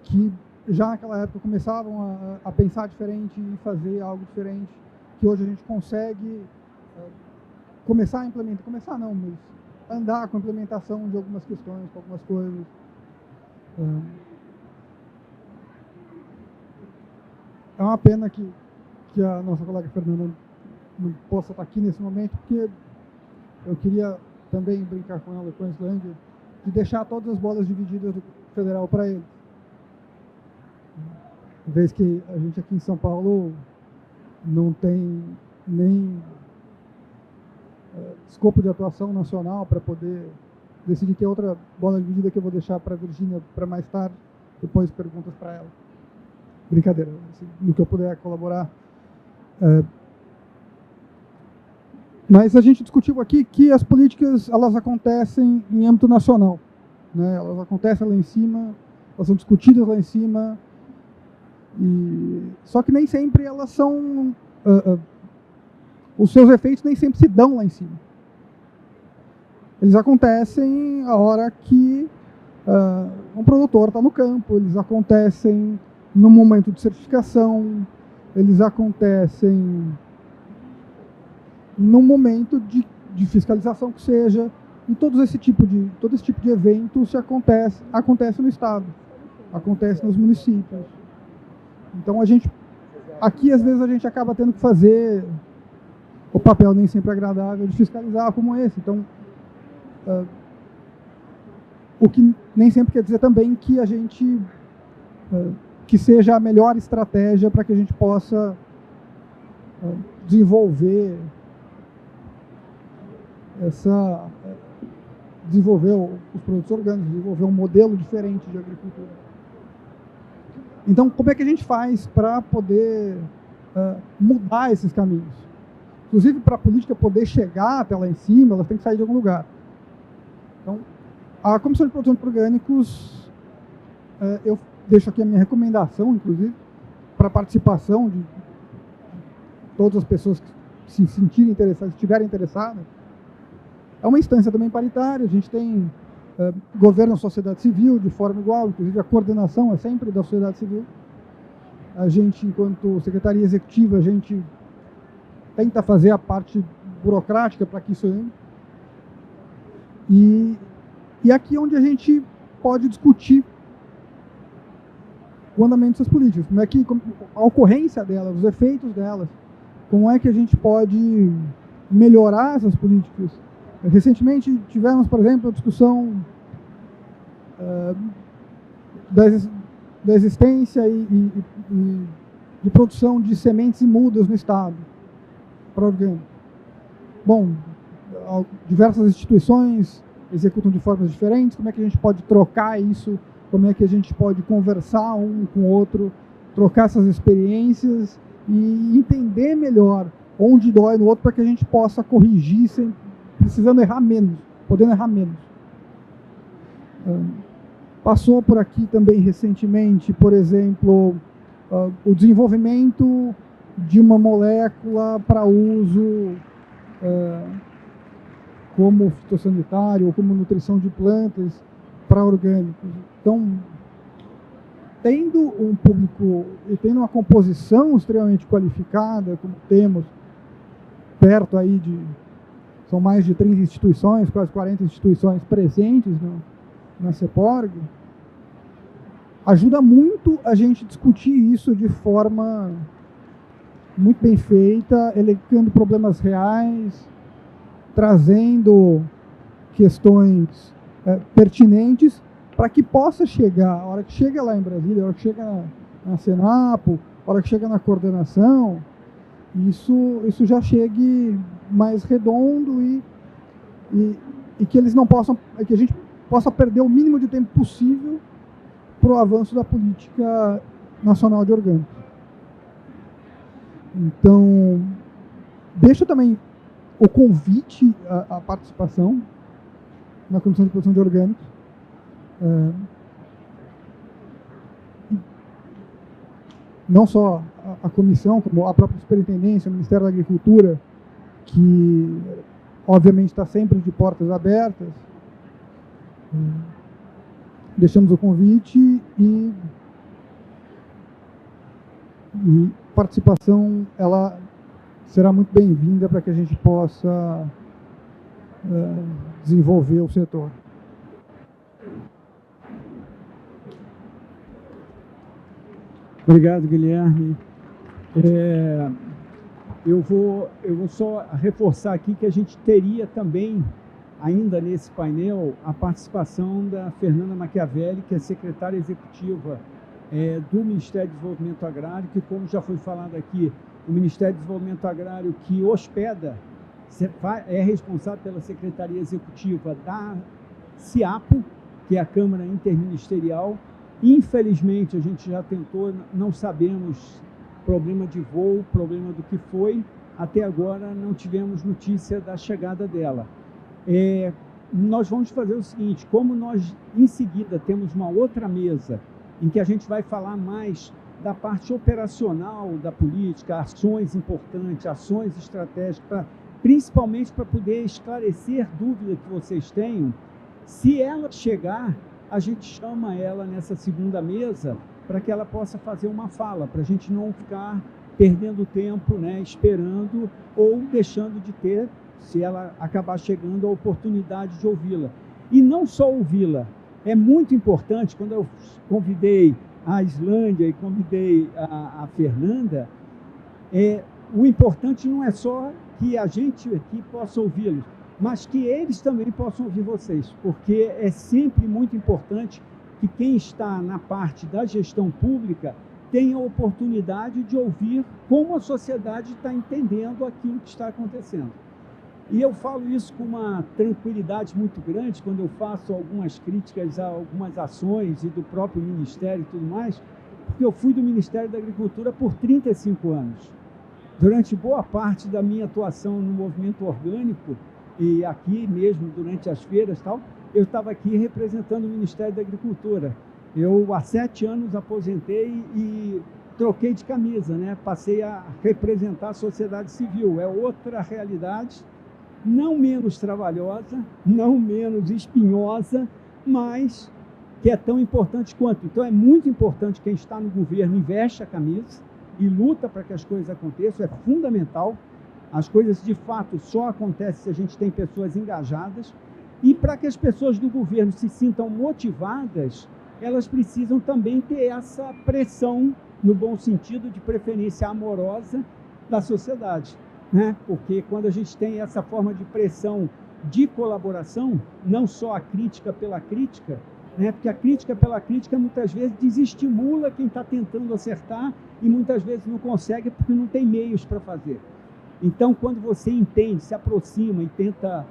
Speaker 4: que já naquela época começavam a pensar diferente e fazer algo diferente, que hoje a gente consegue começar a implementar, começar não, mas andar com a implementação de algumas questões, com algumas coisas. É uma pena que a nossa colega Fernanda não possa estar aqui nesse momento, porque eu queria também brincar com ela, com a Islândia, de deixar todas as bolas divididas do federal para eles. Uma vez que a gente aqui em São Paulo não tem nem escopo de atuação nacional para poder decidir que é outra bola dividida que eu vou deixar para a Virgínia para mais tarde, depois perguntas para ela. Brincadeira, assim, no que eu puder colaborar. Mas a gente discutiu aqui que as políticas elas acontecem em âmbito nacional, né? Elas acontecem lá em cima, elas são discutidas lá em cima, só que nem sempre elas são... os seus efeitos nem sempre se dão lá em cima. Eles acontecem a hora que um produtor está no campo, eles acontecem no momento de certificação, eles acontecem num momento de fiscalização que seja, e todo esse tipo de evento acontece no Estado, acontece nos municípios. Então aqui às vezes a gente acaba tendo que fazer o papel nem sempre agradável de fiscalizar como esse. Então, o que nem sempre quer dizer também que a gente que seja a melhor estratégia para que a gente possa desenvolver os produtos orgânicos, desenvolver um modelo diferente de agricultura. Então, como é que a gente faz para poder mudar esses caminhos? Inclusive, para a política poder chegar até lá em cima, ela tem que sair de algum lugar. Então, a Comissão de Produção de Orgânicos, eu deixo aqui a minha recomendação, inclusive, para a participação de todas as pessoas que se sentirem interessadas, estiverem interessadas. É uma instância também paritária, a gente tem governo e sociedade civil de forma igual, inclusive a coordenação é sempre da sociedade civil. A gente, enquanto secretaria executiva, a gente tenta fazer a parte burocrática para que isso ande. E aqui é onde a gente pode discutir o andamento dessas políticas, como é que a ocorrência delas, os efeitos delas, como é que a gente pode melhorar essas políticas. Recentemente tivemos, por exemplo, a discussão da existência e de produção de sementes e mudas no Estado para orgânico. Bom, diversas instituições executam de formas diferentes, como é que a gente pode trocar isso, como é que a gente pode conversar um com o outro, trocar essas experiências e entender melhor onde dói no outro para que a gente possa corrigir sem precisando errar menos, podendo errar menos. Passou por aqui também recentemente, por exemplo, o desenvolvimento de uma molécula para uso como fitossanitário ou como nutrição de plantas para orgânicos. Então, tendo um público e tendo uma composição extremamente qualificada, como temos perto aí são mais de 30 instituições, quase 40 instituições presentes na CEPORG, ajuda muito a gente discutir isso de forma muito bem feita, elencando problemas reais, trazendo questões pertinentes para que possa chegar, a hora que chega lá em Brasília, a hora que chega na Senapo, a hora que chega na coordenação, isso já chegue mais redondo e que eles não possam, que a gente possa perder o mínimo de tempo possível para o avanço da política nacional de orgânicos. Então, deixo também o convite à participação na Comissão de Produção de Orgânicos. Não só a comissão, como a própria superintendência, o Ministério da Agricultura, que obviamente está sempre de portas abertas. Deixamos o convite e participação, ela será muito bem-vinda para que a gente possa desenvolver o setor.
Speaker 2: Obrigado, Guilherme. Eu vou só reforçar aqui que a gente teria também, ainda nesse painel, a participação da Fernanda Machiavelli, que é secretária executiva do Ministério do Desenvolvimento Agrário, que, como já foi falado aqui, o Ministério do Desenvolvimento Agrário que hospeda, é responsável pela Secretaria Executiva da CIAPO, que é a Câmara Interministerial. Infelizmente, a gente já tentou, não sabemos problema de voo, problema do que foi, até agora não tivemos notícia da chegada dela. Nós vamos fazer o seguinte, como nós em seguida temos uma outra mesa em que a gente vai falar mais da parte operacional da política, ações importantes, ações estratégicas, principalmente para poder esclarecer dúvidas que vocês tenham. Se ela chegar, a gente chama ela nessa segunda mesa para que ela possa fazer uma fala, para a gente não ficar perdendo tempo, né, esperando ou deixando de ter, se ela acabar chegando, a oportunidade de ouvi-la. E não só ouvi-la, é muito importante, quando eu convidei a Islândia e convidei a Fernanda, o importante não é só que a gente aqui possa ouvi-los, mas que eles também possam ouvir vocês, porque é sempre muito importante que quem está na parte da gestão pública tenha a oportunidade de ouvir como a sociedade está entendendo aquilo que está acontecendo. E eu falo isso com uma tranquilidade muito grande quando eu faço algumas críticas a algumas ações e do próprio Ministério e tudo mais, porque eu fui do Ministério da Agricultura por 35 anos. Durante boa parte da minha atuação no movimento orgânico, e aqui mesmo durante as feiras e tal, eu estava aqui representando o Ministério da Agricultura. Eu, há 7 anos, aposentei e troquei de camisa, né? Passei a representar a sociedade civil. É outra realidade, não menos trabalhosa, não menos espinhosa, mas que é tão importante quanto. Então, é muito importante quem está no governo investe a camisa e luta para que as coisas aconteçam, é fundamental. As coisas, de fato, só acontecem se a gente tem pessoas engajadas. E para que as pessoas do governo se sintam motivadas, elas precisam também ter essa pressão, no bom sentido, de preferência amorosa, da sociedade, né? Porque quando a gente tem essa forma de pressão de colaboração, não só a crítica pela crítica, né? Porque a crítica pela crítica muitas vezes desestimula quem está tentando acertar e muitas vezes não consegue porque não tem meios para fazer. Então, quando você entende, se aproxima e tenta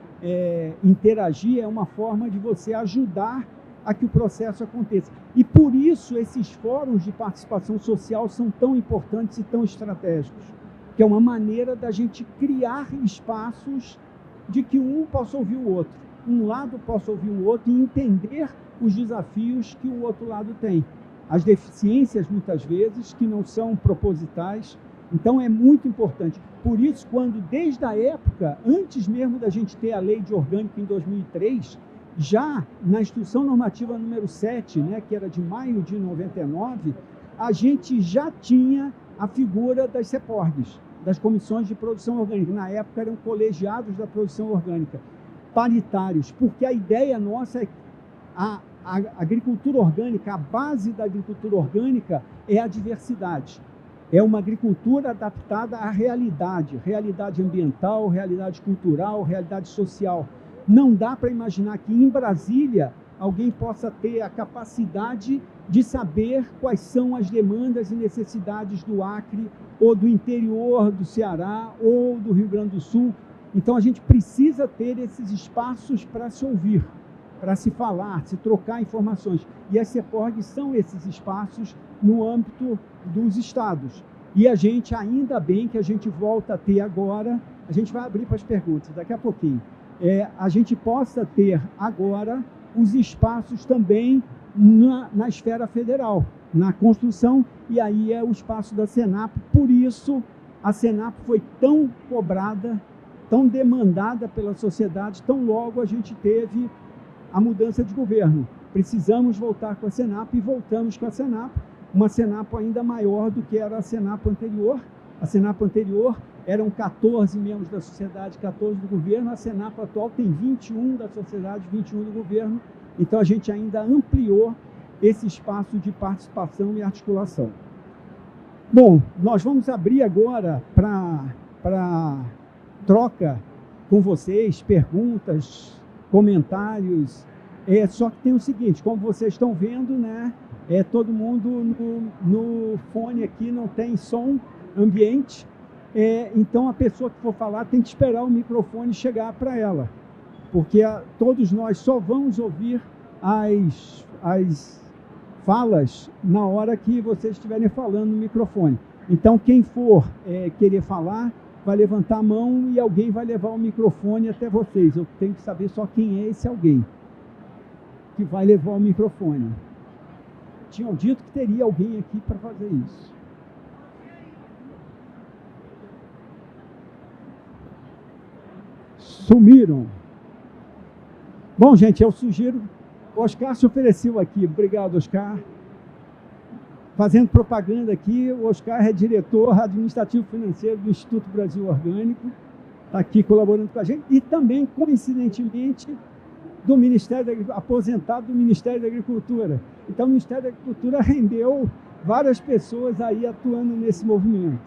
Speaker 2: interagir, é uma forma de você ajudar a que o processo aconteça. E por isso esses fóruns de participação social são tão importantes e tão estratégicos, que é uma maneira da gente criar espaços de que um possa ouvir o outro, um lado possa ouvir o outro e entender os desafios que o outro lado tem. As deficiências, muitas vezes, que não são propositais. Então, é muito importante. Por isso, quando, desde a época, antes mesmo da gente ter a lei de orgânico em 2003, já na Instrução Normativa número 7, né, que era de maio de 99, a gente já tinha a figura das CEPORGs, das Comissões de Produção Orgânica. Na época, eram colegiados da produção orgânica, paritários, porque a ideia nossa é que a agricultura orgânica, a base da agricultura orgânica é a diversidade. É uma agricultura adaptada à realidade ambiental, realidade cultural, realidade social. Não dá para imaginar que em Brasília alguém possa ter a capacidade de saber quais são as demandas e necessidades do Acre, ou do interior do Ceará, ou do Rio Grande do Sul. Então a gente precisa ter esses espaços para se ouvir, para se falar, se trocar informações. E as CEPORGs são esses espaços no âmbito dos estados. E a gente, ainda bem que a gente volta a ter agora, a gente vai abrir para as perguntas daqui a pouquinho, a gente possa ter agora os espaços também na esfera federal. na construção, e aí é o espaço da Senapo. Por isso, a Senapo foi tão cobrada, tão demandada pela sociedade, tão logo a gente teve a mudança de governo. Precisamos voltar com a Senapo e voltamos com a Senapo, uma Senapo ainda maior do que era a Senapo anterior. A Senapo anterior eram 14 membros da sociedade, 14 do governo. A Senapo atual tem 21 da sociedade, 21 do governo. Então a gente ainda ampliou esse espaço de participação e articulação. Bom, nós vamos abrir agora para troca com vocês, perguntas, comentários. Só que tem o seguinte, como vocês estão vendo, né? Todo mundo no fone aqui, não tem som ambiente. Então a pessoa que for falar tem que esperar o microfone chegar para ela, porque todos nós só vamos ouvir as falas na hora que vocês estiverem falando no microfone. Então quem for querer falar vai levantar a mão e alguém vai levar o microfone até vocês. Eu tenho que saber só quem é esse alguém que vai levar o microfone. Tinham dito que teria alguém aqui para fazer isso. Sumiram. Bom, gente, eu sugiro... O Oscar se ofereceu aqui. Obrigado, Oscar. Fazendo propaganda aqui, o Oscar é diretor administrativo financeiro do Instituto Brasil Orgânico. Está aqui colaborando com a gente. E também, coincidentemente, do Ministério aposentado do Ministério da Agricultura. Então, o Ministério da Agricultura rendeu várias pessoas aí atuando nesse movimento.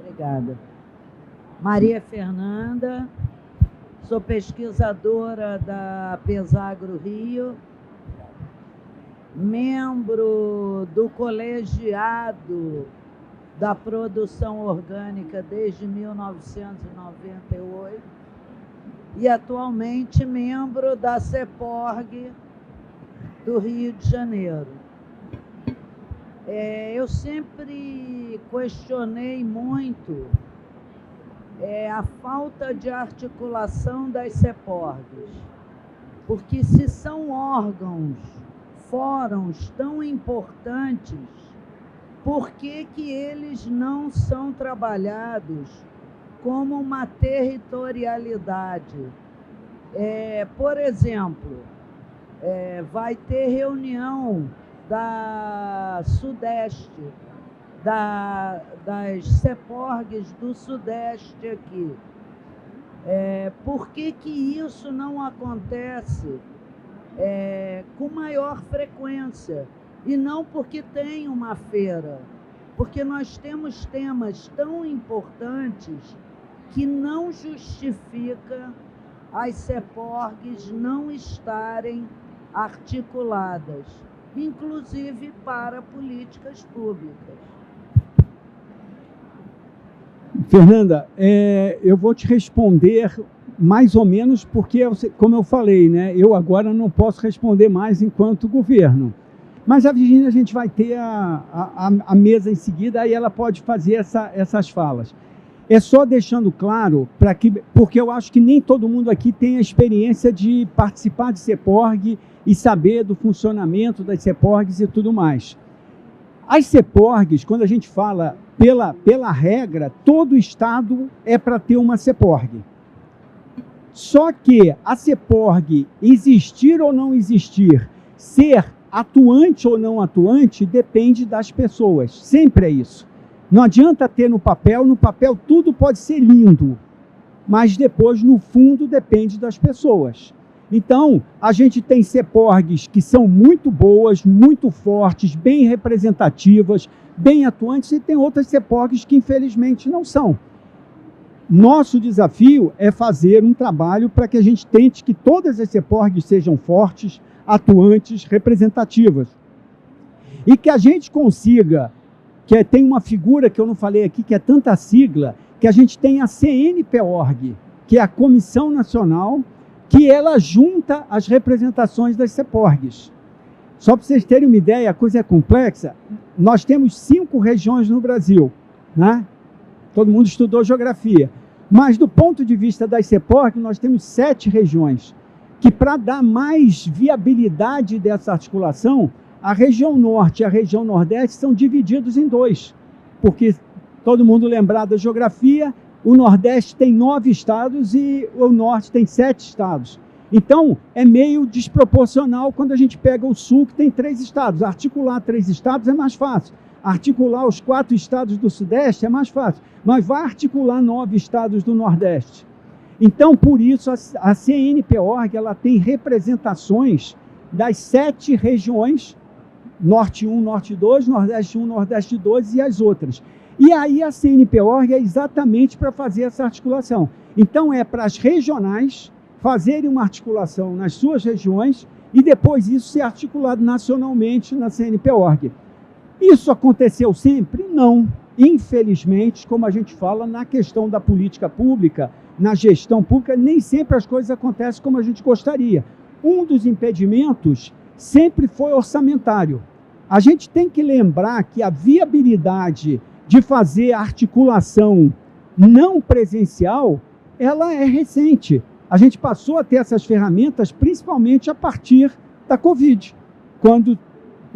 Speaker 5: Obrigada. Maria Fernanda, sou pesquisadora da Pesagro Rio, membro do colegiado da produção orgânica desde 1998 e atualmente membro da CEPORG do Rio de Janeiro. Eu sempre questionei muito a falta de articulação das CEPORGs, porque se são órgãos, fóruns tão importantes, por que eles não são trabalhados como uma territorialidade? Por exemplo, vai ter reunião da Sudeste, das CEPORGs do Sudeste aqui. Por que isso não acontece com maior frequência? E não porque tem uma feira, porque nós temos temas tão importantes que não justifica as CEPORGs não estarem articuladas, inclusive para políticas públicas.
Speaker 2: Fernanda, eu vou te responder mais ou menos porque, como eu falei, né, eu agora não posso responder mais enquanto governo. Mas a Virgínia, a gente vai ter a mesa em seguida, aí ela pode fazer essas falas. É só deixando claro, porque eu acho que nem todo mundo aqui tem a experiência de participar de CEPORG e saber do funcionamento das CEPORGs e tudo mais. As CEPORGs, quando a gente fala pela regra, todo estado é para ter uma CEPORG. Só que a CEPORG existir ou não existir, ser atuante ou não atuante, depende das pessoas. Sempre é isso. Não adianta ter no papel tudo pode ser lindo, mas depois, no fundo, depende das pessoas. Então, a gente tem CEPORGs que são muito boas, muito fortes, bem representativas, bem atuantes, e tem outras CEPORGs que, infelizmente, não são. Nosso desafio é fazer um trabalho para que a gente tente que todas as CEPORGs sejam fortes, atuantes, representativas. E que a gente consiga, tem uma figura que eu não falei aqui, que é tanta sigla, que a gente tem a CNPORG, que é a Comissão Nacional, que ela junta as representações das CEPORGs. Só para vocês terem uma ideia, a coisa é complexa. Nós temos 5 regiões no Brasil, né? Todo mundo estudou geografia. Mas, do ponto de vista das CEPORG, nós temos 7 regiões, que, para dar mais viabilidade dessa articulação, a região norte e a região nordeste são divididos em 2, porque todo mundo lembrar da geografia, o nordeste tem 9 estados e o norte tem 7 estados. Então, é meio desproporcional quando a gente pega o sul, que tem 3 estados. Articular 3 estados é mais fácil. Articular os 4 estados do sudeste é mais fácil. Mas vai articular 9 estados do nordeste. Então, por isso, a CNPorg ela tem representações das 7 regiões, Norte 1, Norte 2, Nordeste 1, Nordeste 2 e as outras. E aí a CNPorg é exatamente para fazer essa articulação. Então, é para as regionais fazerem uma articulação nas suas regiões e depois isso ser articulado nacionalmente na CNPorg. Isso aconteceu sempre? Não. Infelizmente, como a gente fala, na questão da política pública, na gestão pública, nem sempre as coisas acontecem como a gente gostaria. Um dos impedimentos sempre foi orçamentário. A gente tem que lembrar que a viabilidade de fazer a articulação não presencial, ela é recente. A gente passou a ter essas ferramentas principalmente a partir da Covid, quando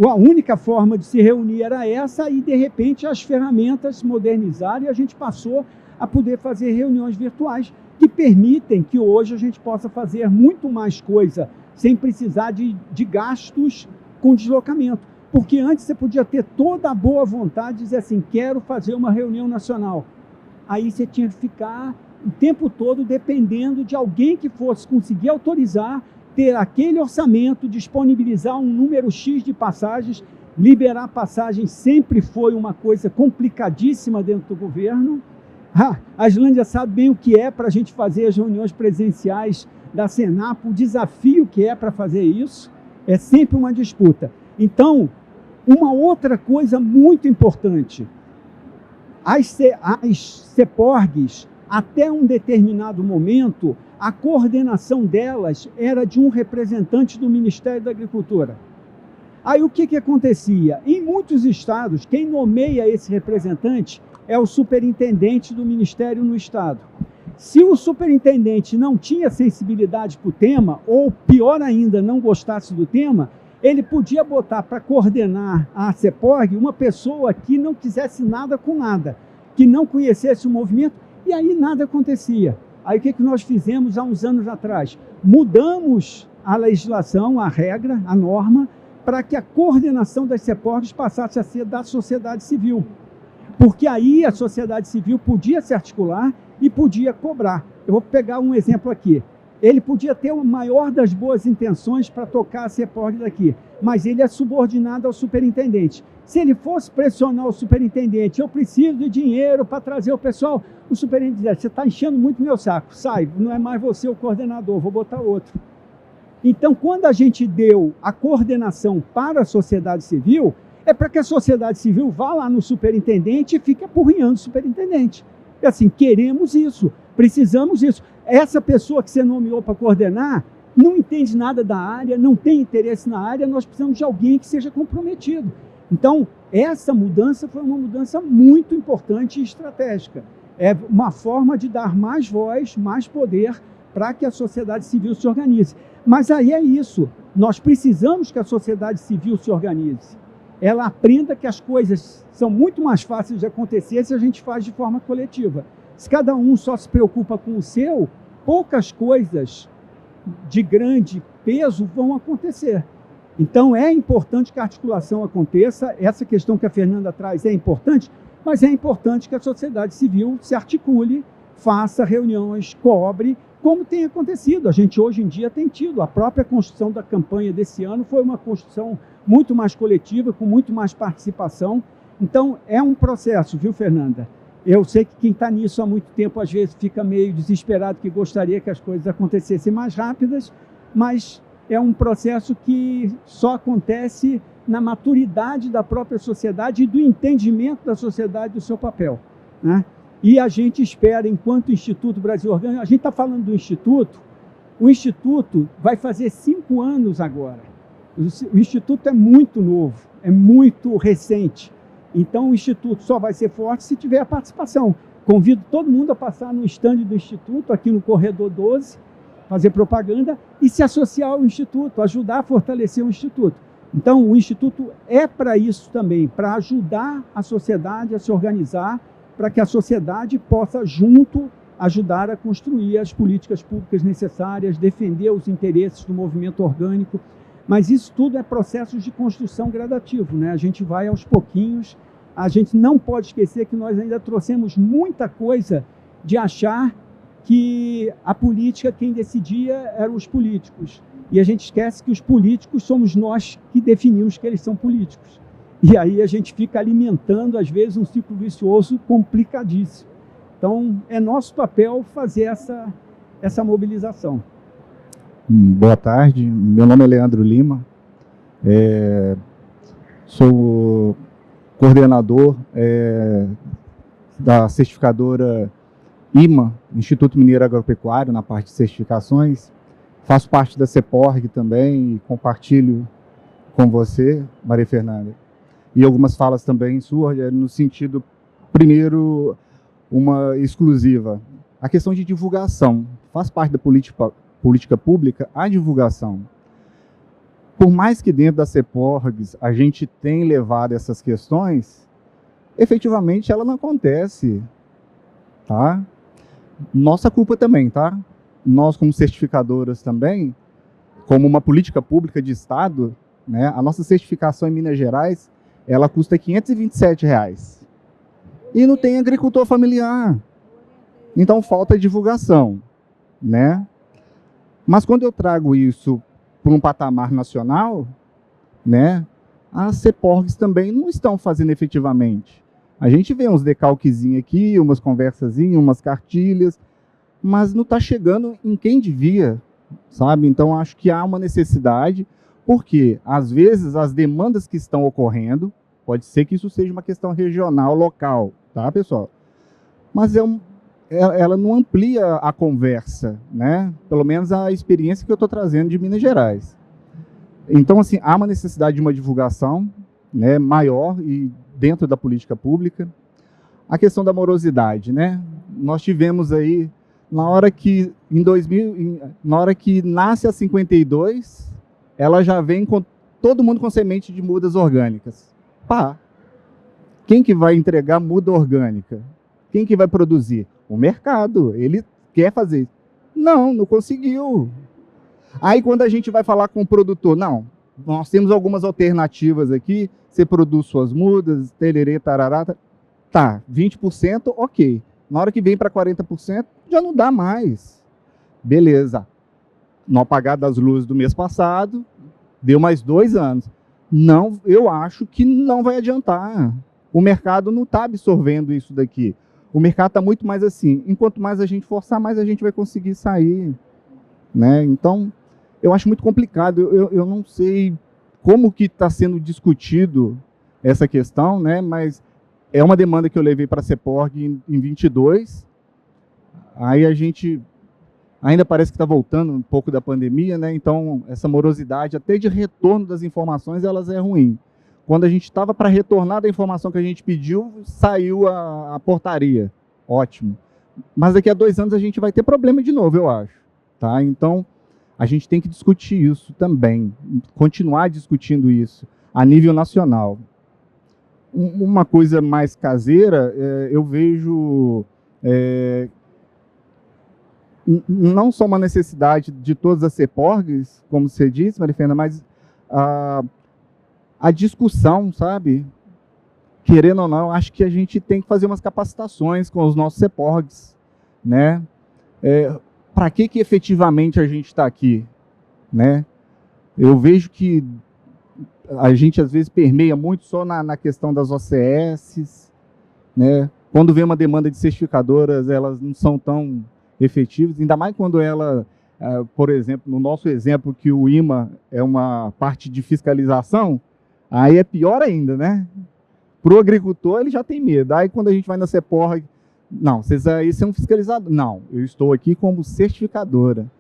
Speaker 2: a única forma de se reunir era essa e, de repente, as ferramentas modernizaram e a gente passou a poder fazer reuniões virtuais que permitem que hoje a gente possa fazer muito mais coisa sem precisar de gastos com deslocamento. Porque antes você podia ter toda a boa vontade de dizer assim, quero fazer uma reunião nacional. Aí você tinha que ficar o tempo todo dependendo de alguém que fosse conseguir autorizar, ter aquele orçamento, disponibilizar um número X de passagens. Liberar passagens sempre foi uma coisa complicadíssima dentro do governo. A Islândia sabe bem o que é para a gente fazer as reuniões presenciais da Senap, o desafio que é para fazer isso, é sempre uma disputa. Então, uma outra coisa muito importante, as CEPORGs, até um determinado momento, a coordenação delas era de um representante do Ministério da Agricultura. Aí o que acontecia? Em muitos estados, quem nomeia esse representante é o superintendente do Ministério no estado. Se o superintendente não tinha sensibilidade para o tema, ou pior ainda, não gostasse do tema, ele podia botar para coordenar a CEPORG uma pessoa que não quisesse nada com nada, que não conhecesse o movimento, e aí nada acontecia. Aí o que nós fizemos há uns anos atrás? Mudamos a legislação, a regra, a norma, para que a coordenação das CEPORGs passasse a ser da sociedade civil. Porque aí a sociedade civil podia se articular e podia cobrar. Eu vou pegar um exemplo aqui. Ele podia ter a maior das boas intenções para tocar a CEPORG daqui, mas ele é subordinado ao superintendente. Se ele fosse pressionar o superintendente, eu preciso de dinheiro para trazer o pessoal, o superintendente diz, você está enchendo muito meu saco, sai, não é mais você o coordenador, vou botar outro. Então, quando a gente deu a coordenação para a sociedade civil, é para que a sociedade civil vá lá no superintendente e fique apurrinhando o superintendente. É assim, queremos isso, precisamos disso. Essa pessoa que você nomeou para coordenar não entende nada da área, não tem interesse na área, nós precisamos de alguém que seja comprometido. Então, essa mudança foi uma mudança muito importante e estratégica. É uma forma de dar mais voz, mais poder para que a sociedade civil se organize. Mas aí é isso, nós precisamos que a sociedade civil se organize. Ela aprenda que as coisas são muito mais fáceis de acontecer se a gente faz de forma coletiva. Se cada um só se preocupa com o seu, poucas coisas de grande peso vão acontecer. Então, é importante que a articulação aconteça, essa questão que a Fernanda traz é importante, mas é importante que a sociedade civil se articule, faça reuniões, cobre, como tem acontecido. A gente hoje em dia tem tido, a própria construção da campanha desse ano foi uma construção muito mais coletiva, com muito mais participação. Então, é um processo, viu, Fernanda? Eu sei que quem está nisso há muito tempo, às vezes, fica meio desesperado, que gostaria que as coisas acontecessem mais rápidas, mas é um processo que só acontece na maturidade da própria sociedade e do entendimento da sociedade do seu papel, né? E a gente espera, enquanto Instituto Brasil Orgânico, a gente está falando do Instituto, o Instituto vai fazer 5 anos agora. O Instituto é muito novo, é muito recente. Então, o Instituto só vai ser forte se tiver a participação. convido todo mundo a passar no estande do Instituto, aqui no Corredor 12, fazer propaganda e se associar ao Instituto, ajudar a fortalecer o Instituto. Então, o Instituto é para isso também, para ajudar a sociedade a se organizar, para que a sociedade possa, junto, ajudar a construir as políticas públicas necessárias, defender os interesses do movimento orgânico. Mas isso tudo é processo de construção gradativo, né? A gente vai aos pouquinhos. A gente não pode esquecer que nós ainda trouxemos muita coisa de achar que a política, quem decidia eram os políticos. E a gente esquece que os políticos somos nós que definimos que eles são políticos. E aí a gente fica alimentando, às vezes, um ciclo vicioso complicadíssimo. Então, é nosso papel fazer essa mobilização.
Speaker 6: Boa tarde, meu nome é Leandro Lima, sou coordenador da certificadora IMA, Instituto Mineiro Agropecuário, na parte de certificações. Faço parte da CEPORG também e compartilho com você, Maria Fernanda. E algumas falas também suas, no sentido, primeiro, uma exclusiva. A questão de divulgação. Faz parte da política pública a divulgação. Por mais que dentro da CEPORGs a gente tenha levado essas questões, efetivamente ela não acontece. Tá? Nossa culpa também, tá? Nós, como certificadoras também, como uma política pública de Estado, né, a nossa certificação em Minas Gerais, ela custa R$ 527. E não tem agricultor familiar. Então falta divulgação, né? Mas quando eu trago isso para um patamar nacional, né, as CEPORGs também não estão fazendo efetivamente. A gente vê uns decalquezinhos aqui, umas conversazinhas, umas cartilhas, mas não está chegando em quem devia, sabe? Então, acho que há uma necessidade, porque, às vezes, as demandas que estão ocorrendo, pode ser que isso seja uma questão regional, local, tá, pessoal? Mas ela não amplia a conversa, né? Pelo menos a experiência que eu estou trazendo de Minas Gerais. Então, assim, há uma necessidade de uma divulgação, né, maior e dentro da política pública. A questão da morosidade, né? Nós tivemos aí, na hora que nasce a 52, ela já vem com todo mundo com semente de mudas orgânicas. Pá! Quem que vai entregar muda orgânica? Quem que vai produzir? O mercado. Ele quer fazer. Não conseguiu. Aí quando a gente vai falar com o produtor, não, nós temos algumas alternativas aqui, você produz suas mudas, tererê, tarará, tá, 20%, ok. Na hora que vem para 40%, já não dá mais. Beleza. No apagar das luzes do mês passado, deu mais 2 anos. Não, eu acho que não vai adiantar. O mercado não está absorvendo isso daqui. O mercado está muito mais assim. Enquanto mais a gente forçar, mais a gente vai conseguir sair. Né? Então, eu acho muito complicado. Eu não sei como que está sendo discutido essa questão, né? Mas é uma demanda que eu levei para a CEPORG em 22. Aí a gente ainda parece que está voltando um pouco da pandemia, né? Então, essa morosidade, até de retorno das informações, elas é ruim. Quando a gente estava para retornar da informação que a gente pediu, saiu a portaria. Ótimo. Mas daqui a 2 anos a gente vai ter problema de novo, eu acho. Tá? Então, a gente tem que discutir isso também, continuar discutindo isso a nível nacional. Uma coisa mais caseira, eu vejo não só uma necessidade de todas as CEPORGs, como você disse, Maria Fernanda, mas a discussão, sabe? Querendo ou não, acho que a gente tem que fazer umas capacitações com os nossos CEPORGs, né? Para que efetivamente a gente está aqui, né? Eu vejo que a gente às vezes permeia muito só na questão das OCS, né? Quando vem uma demanda de certificadoras, elas não são tão efetivas, ainda mais quando ela, por exemplo, no nosso exemplo que o IMA é uma parte de fiscalização, aí é pior ainda, né? Para o agricultor ele já tem medo. Aí quando a gente vai na CEPORG, não, vocês aí são fiscalizados. Não, eu estou aqui como certificadora,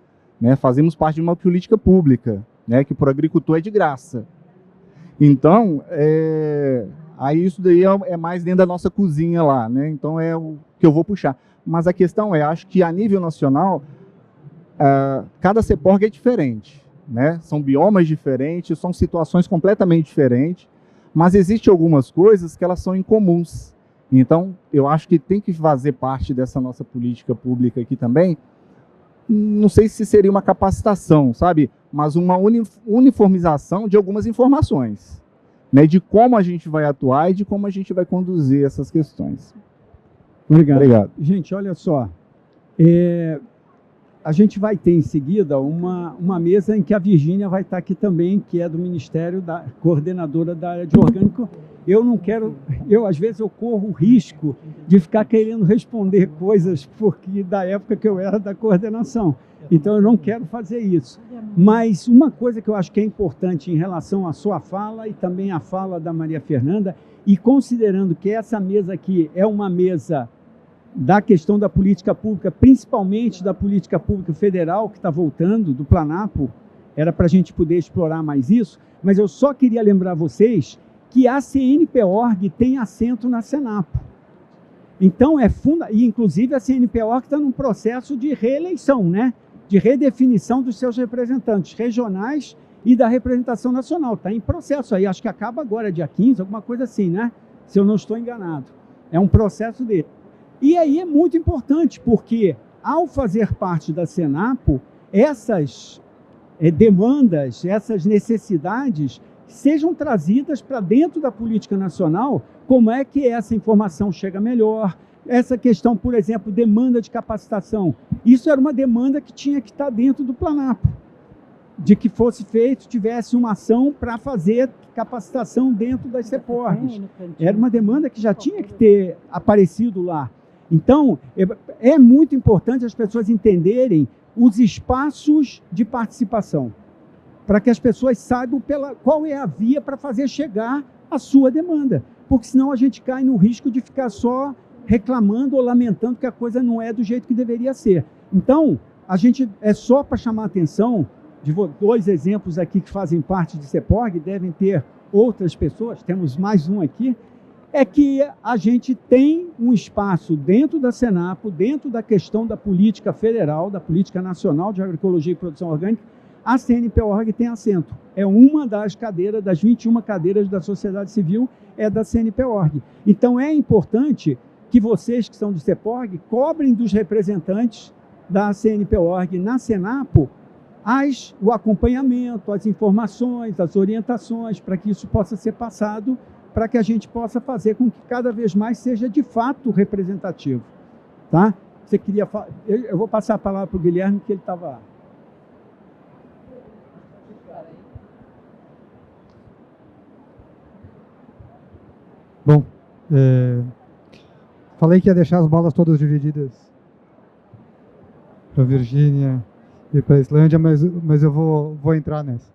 Speaker 6: né? Fazemos parte de uma política pública, né? Que para o agricultor é de graça. Então, Aí isso daí é mais dentro da nossa cozinha lá, né? Então é o que eu vou puxar. Mas a questão é, acho que a nível nacional, cada CEPORG é diferente, né? São biomas diferentes, são situações completamente diferentes, mas existem algumas coisas que elas são incomuns. Então, eu acho que tem que fazer parte dessa nossa política pública aqui também. Não sei se seria uma capacitação, sabe? Mas uma uniformização de algumas informações, né? De como a gente vai atuar e de como a gente vai conduzir essas questões.
Speaker 2: Obrigado. Gente, olha só. A gente vai ter em seguida uma mesa em que a Virgínia vai estar aqui também, que é do Ministério, da coordenadora da área de orgânico. Às vezes eu corro o risco de ficar querendo responder coisas porque da época que eu era da coordenação. Então eu não quero fazer isso. Mas uma coisa que eu acho que é importante em relação à sua fala e também à fala da Maria Fernanda, e considerando que essa mesa aqui é uma mesa da questão da política pública, principalmente da política pública federal, que está voltando, do Planapo, era para a gente poder explorar mais isso, mas eu só queria lembrar vocês que a CNPorg tem assento na Senapo. Então, e inclusive a CNPorg está num processo de reeleição, né? De redefinição dos seus representantes regionais e da representação nacional. Está em processo aí, acho que acaba agora, dia 15, alguma coisa assim, né? Se eu não estou enganado. É um processo dele. E aí é muito importante, porque ao fazer parte da Senapo, essas demandas, essas necessidades sejam trazidas para dentro da política nacional, como é que essa informação chega melhor. Essa questão, por exemplo, demanda de capacitação. Isso era uma demanda que tinha que estar dentro do Planapo, de que fosse feito, tivesse uma ação para fazer capacitação dentro das CEPORGs. Era uma demanda que já tinha que ter aparecido lá. Então, é muito importante as pessoas entenderem os espaços de participação, para que as pessoas saibam qual é a via para fazer chegar a sua demanda, porque senão a gente cai no risco de ficar só reclamando ou lamentando que a coisa não é do jeito que deveria ser. Então, é só para chamar a atenção de 2 exemplos aqui que fazem parte de CEPORG, devem ter outras pessoas, temos mais um aqui, é que a gente tem um espaço dentro da Senapo, dentro da questão da política federal, da política nacional de agroecologia e produção orgânica, a CNPorg tem assento. É uma das cadeiras, das 21 cadeiras da sociedade civil, é da CNPorg. Então é importante que vocês que são do CEPORG cobrem dos representantes da CNPorg na Senapo o acompanhamento, as informações, as orientações, para que isso possa ser passado, para que a gente possa fazer com que cada vez mais seja de fato representativo. Tá? Você queria falar? Eu vou passar a palavra para o Guilherme, que ele estava...
Speaker 4: Bom, falei que ia deixar as bolas todas divididas para a Virgínia e para a Islândia, mas eu vou entrar nessa.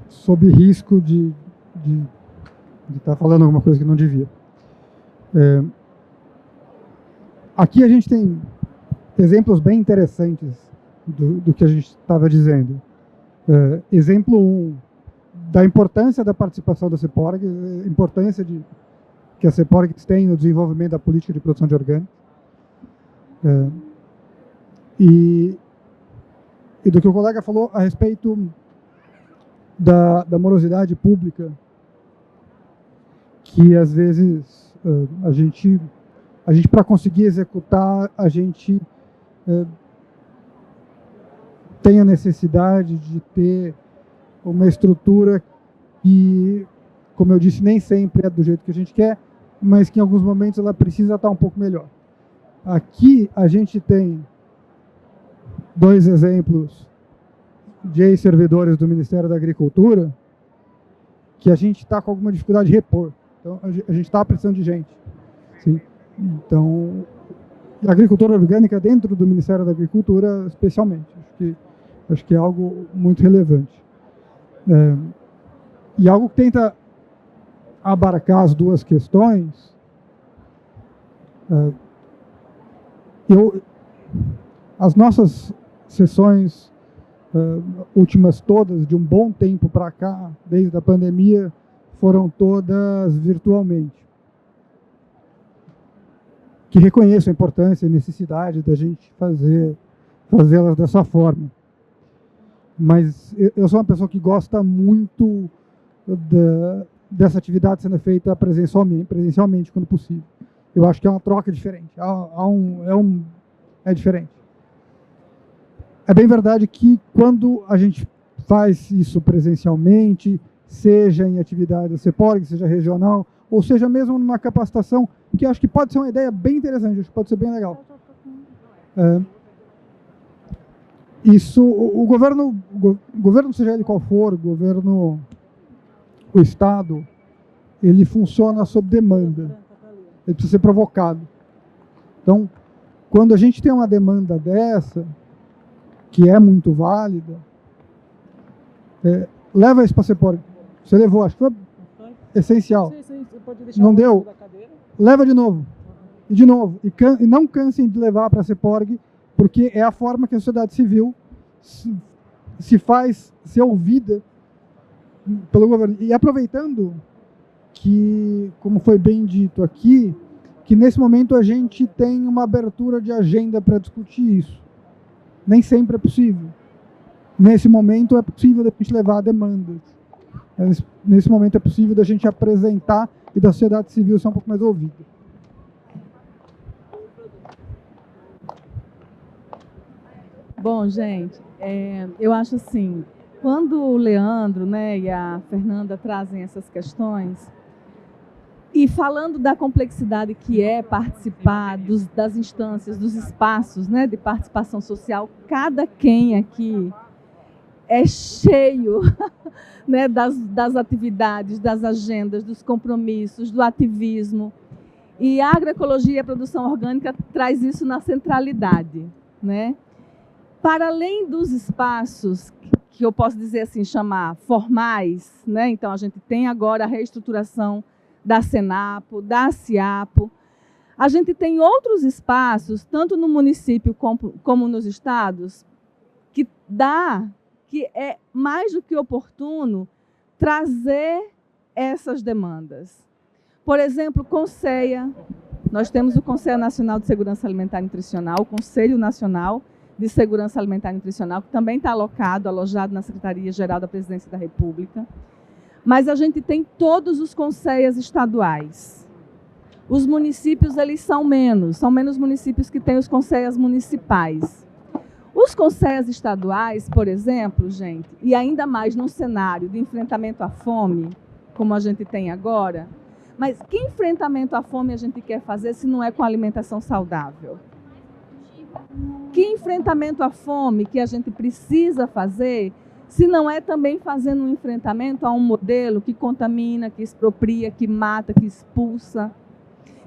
Speaker 4: Sob risco de estar falando alguma coisa que não devia. Aqui a gente tem exemplos bem interessantes do que a gente estava dizendo. Exemplo 1, da importância da participação da CEPORG, a importância que a CEPORG tem no desenvolvimento da política de produção de orgânicos. E do que o colega falou a respeito da morosidade pública, que às vezes a gente para conseguir executar, a gente tem a necessidade de ter uma estrutura que, como eu disse, nem sempre é do jeito que a gente quer, mas que em alguns momentos ela precisa estar um pouco melhor. Aqui a gente tem 2 exemplos de ex-servidores do Ministério da Agricultura que a gente está com alguma dificuldade de repor. Então, a gente está precisando de gente. Sim? Então, a agricultura orgânica dentro do Ministério da Agricultura, especialmente. Acho que é algo muito relevante. E algo que tenta abarcar as 2 questões. As nossas sessões últimas todas, de um bom tempo para cá, desde a pandemia, foram todas virtualmente. Que reconheço a importância e necessidade da gente fazê-las dessa forma. Mas eu sou uma pessoa que gosta muito dessa atividade sendo feita presencialmente quando possível. Eu acho que é uma troca diferente, é diferente. É bem verdade que quando a gente faz isso presencialmente, seja em atividade da CEPORG, seja regional, ou seja mesmo numa capacitação, que acho que pode ser uma ideia bem interessante, acho que pode ser bem legal. Isso, o governo, seja ele qual for, o Estado, ele funciona sob demanda. Ele precisa ser provocado. Então, quando a gente tem uma demanda dessa, que é muito válida, leva isso para a CEPORG. Você levou, acho que foi essencial.
Speaker 7: Sim, você pode deixar.
Speaker 4: Não deu? Leva de novo. E de novo. E não cansem de levar para a CEPORG, porque é a forma que a sociedade civil se faz ser ouvida pelo governo. E aproveitando que, como foi bem dito aqui, que nesse momento a gente tem uma abertura de agenda para discutir isso. Nem sempre é possível. Nesse momento é possível da gente levar demandas. Nesse momento é possível da gente apresentar e da sociedade civil ser um pouco mais ouvida.
Speaker 3: Bom, gente, eu acho assim, quando o Leandro, né, e a Fernanda trazem essas questões, e falando da complexidade que é participar das instâncias, dos espaços, né, de participação social, cada quem aqui é cheio né, das atividades, das agendas, dos compromissos, do ativismo. E a agroecologia e a produção orgânica traz isso na centralidade, né? Para além dos espaços que eu posso dizer assim, chamar formais, né? Então a gente tem agora a reestruturação da Senapo, da CIAPO. A gente tem outros espaços, tanto no município como nos estados, que é mais do que oportuno trazer essas demandas. Por exemplo, CONSEA, nós temos o Conselho Nacional de Segurança Alimentar e Nutricional, o Conselho Nacional de Segurança Alimentar e Nutricional, que também está alojado na Secretaria-Geral da Presidência da República. Mas a gente tem todos os conselhos estaduais. Os municípios, eles são menos municípios que têm os conselhos municipais. Os conselhos estaduais, por exemplo, gente, e ainda mais num cenário de enfrentamento à fome, como a gente tem agora, mas que enfrentamento à fome a gente quer fazer se não é com alimentação saudável? Que enfrentamento à fome que a gente precisa fazer se não é também fazendo um enfrentamento a um modelo que contamina, que expropria, que mata, que expulsa?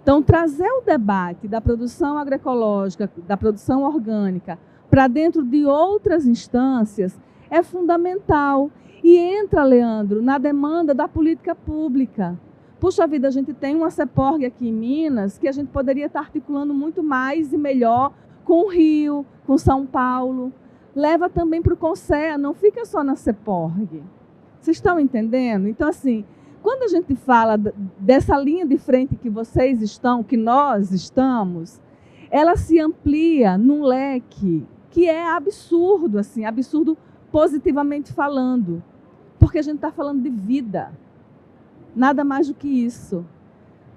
Speaker 3: Então, trazer o debate da produção agroecológica, da produção orgânica, para dentro de outras instâncias é fundamental. E entra, Leandro, na demanda da política pública. Puxa vida, a gente tem uma CEPORG aqui em Minas que a gente poderia estar articulando muito mais e melhor com o Rio, com São Paulo. Leva também para o CONSEA, não fica só na CEPORG. Vocês estão entendendo? Então, assim, quando a gente fala dessa linha de frente que vocês estão, que nós estamos, ela se amplia num leque que é absurdo, assim, absurdo positivamente falando, porque a gente está falando de vida, nada mais do que isso,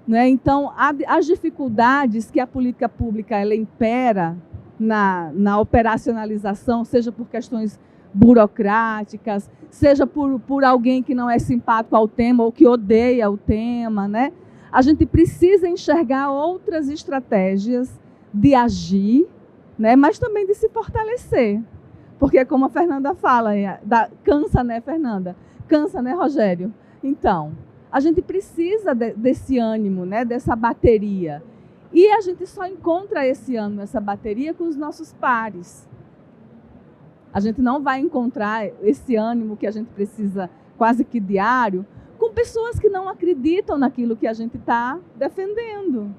Speaker 3: né? Então, as dificuldades que a política pública ela impera na operacionalização, seja por questões burocráticas, seja por alguém que não é simpático ao tema ou que odeia o tema, né? A gente precisa enxergar outras estratégias de agir, né? Mas também de se fortalecer. Porque, como a Fernanda fala, cansa, né, Fernanda? Cansa, né, Rogério? Então, a gente precisa desse ânimo, né, dessa bateria. E a gente só encontra esse ânimo, essa bateria, com os nossos pares. A gente não vai encontrar esse ânimo que a gente precisa quase que diário com pessoas que não acreditam naquilo que a gente está defendendo,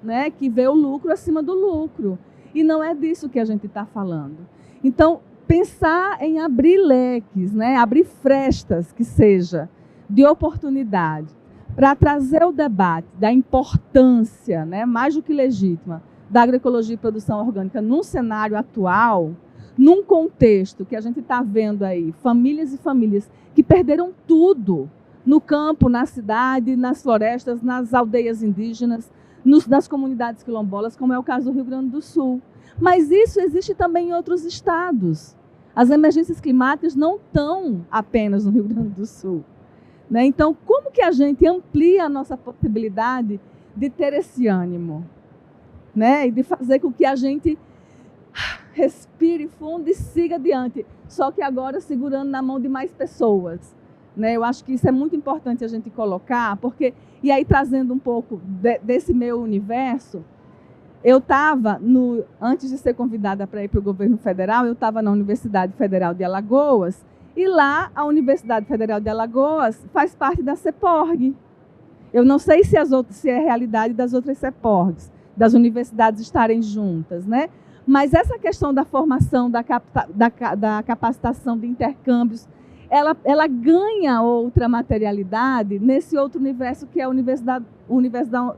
Speaker 3: né? Que vê o lucro acima do lucro. E não é disso que a gente está falando. Então, pensar em abrir leques, né? Abrir frestas, que seja, de oportunidade, para trazer o debate da importância, né, mais do que legítima, da agroecologia e produção orgânica num cenário atual, num contexto que a gente está vendo aí, famílias e famílias que perderam tudo no campo, na cidade, nas florestas, nas aldeias indígenas, nas comunidades quilombolas, como é o caso do Rio Grande do Sul. Mas isso existe também em outros estados. As emergências climáticas não estão apenas no Rio Grande do Sul, né? Então, como que a gente amplia a nossa possibilidade de ter esse ânimo, né? E de fazer com que a gente respire fundo e siga adiante, só que agora segurando na mão de mais pessoas, né? Eu acho que isso é muito importante a gente colocar, porque, e aí trazendo um pouco desse meu universo, eu estava, antes de ser convidada para ir para o governo federal, eu estava na Universidade Federal de Alagoas, e lá a Universidade Federal de Alagoas faz parte da CEPORG. Eu não sei se é realidade das outras CEPORGs, das universidades estarem juntas, né? Mas essa questão da formação, da capacitação, de intercâmbios, ela ganha outra materialidade nesse outro universo que é o universo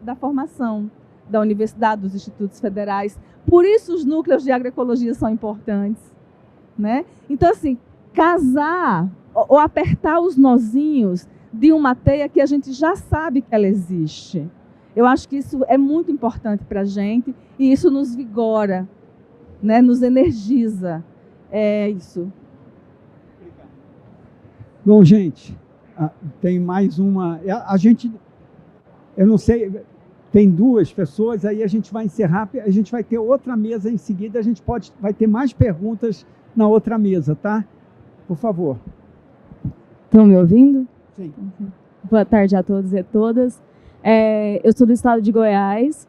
Speaker 3: da formação, da universidade, dos institutos federais. Por isso os núcleos de agroecologia são importantes, né? Então, assim, casar ou apertar os nozinhos de uma teia que a gente já sabe que ela existe. Eu acho que isso é muito importante para a gente e isso nos vigora, né? Nos energiza. É isso.
Speaker 2: Bom, gente, tem mais uma... A gente, eu não sei, tem duas pessoas, aí a gente vai encerrar, a gente vai ter outra mesa em seguida, vai ter mais perguntas na outra mesa, tá? Por favor.
Speaker 7: Estão me ouvindo?
Speaker 2: Sim.
Speaker 7: Boa tarde a todos e a todas. Eu sou do estado de Goiás,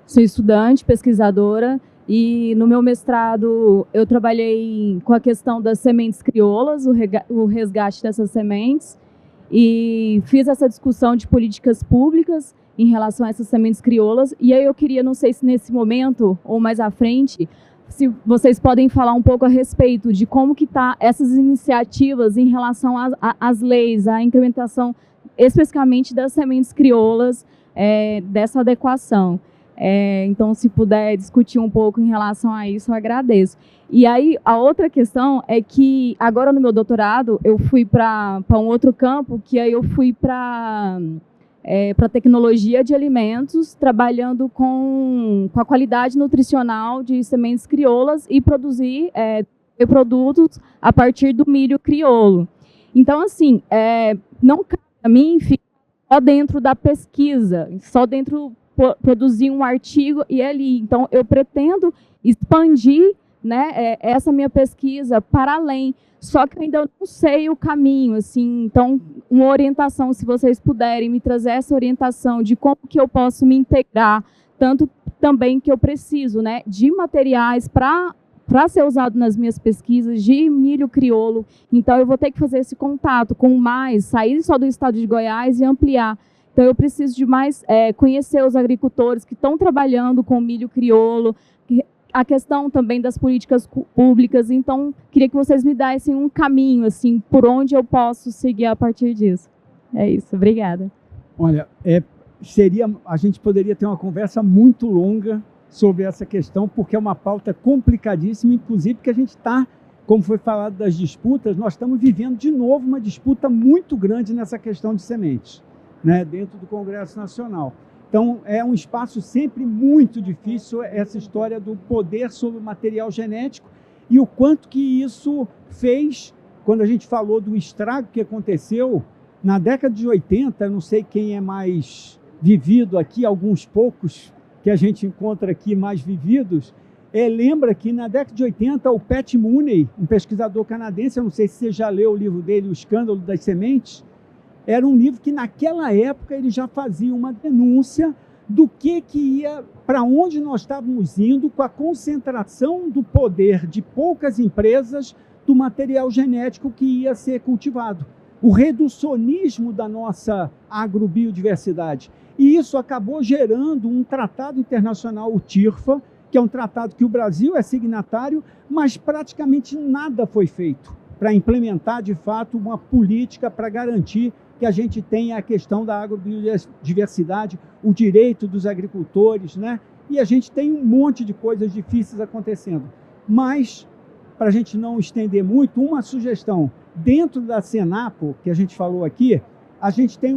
Speaker 7: sou estudante, pesquisadora, e no meu mestrado eu trabalhei com a questão das sementes crioulas, o resgate dessas sementes, e fiz essa discussão de políticas públicas em relação a essas sementes crioulas. E aí eu queria, não sei se nesse momento ou mais à frente, se vocês podem falar um pouco a respeito de como que está essas iniciativas em relação às leis, à incrementação especificamente das sementes crioulas, dessa adequação. Então, se puder discutir um pouco em relação a isso, eu agradeço. E aí, a outra questão é que, agora no meu doutorado, eu fui para um outro campo, que aí eu fui para tecnologia de alimentos, trabalhando com a qualidade nutricional de sementes crioulas e produzir produtos a partir do milho crioulo. Então, assim, não cabe a mim ficar só dentro da pesquisa, só dentro produzir um artigo e ali. Então, eu pretendo expandir, né, essa minha pesquisa para além, só que eu ainda não sei o caminho, assim. Então, uma orientação, se vocês puderem me trazer essa orientação de como que eu posso me integrar, tanto também que eu preciso, né, de materiais para ser usado nas minhas pesquisas de milho crioulo. Então, eu vou ter que fazer esse contato com mais, sair só do estado de Goiás e ampliar. Então, eu preciso de mais conhecer os agricultores que estão trabalhando com milho crioulo, a questão também das políticas públicas. Então, queria que vocês me dessem um caminho, assim, por onde eu posso seguir a partir disso. É isso, obrigada.
Speaker 2: Olha, a gente poderia ter uma conversa muito longa sobre essa questão, porque é uma pauta complicadíssima, inclusive que a gente está, como foi falado das disputas, nós estamos vivendo de novo uma disputa muito grande nessa questão de sementes, né, dentro do Congresso Nacional. Então, é um espaço sempre muito difícil, essa história do poder sobre o material genético e o quanto que isso fez, quando a gente falou do estrago que aconteceu na década de 80, não sei quem é mais vivido aqui, alguns poucos que a gente encontra aqui mais vividos, lembra que na década de 80 o Pat Mooney, um pesquisador canadense, eu não sei se você já leu o livro dele, O Escândalo das Sementes, era um livro que naquela época ele já fazia uma denúncia do que ia, para onde nós estávamos indo com a concentração do poder de poucas empresas do material genético que ia ser cultivado. O reducionismo da nossa agrobiodiversidade. E isso acabou gerando um tratado internacional, o TIRFA, que é um tratado que o Brasil é signatário, mas praticamente nada foi feito para implementar, de fato, uma política para garantir que a gente tenha a questão da agrobiodiversidade, o direito dos agricultores, né? E a gente tem um monte de coisas difíceis acontecendo. Mas, para a gente não estender muito, uma sugestão. Dentro da Senapo, que a gente falou aqui, a gente tem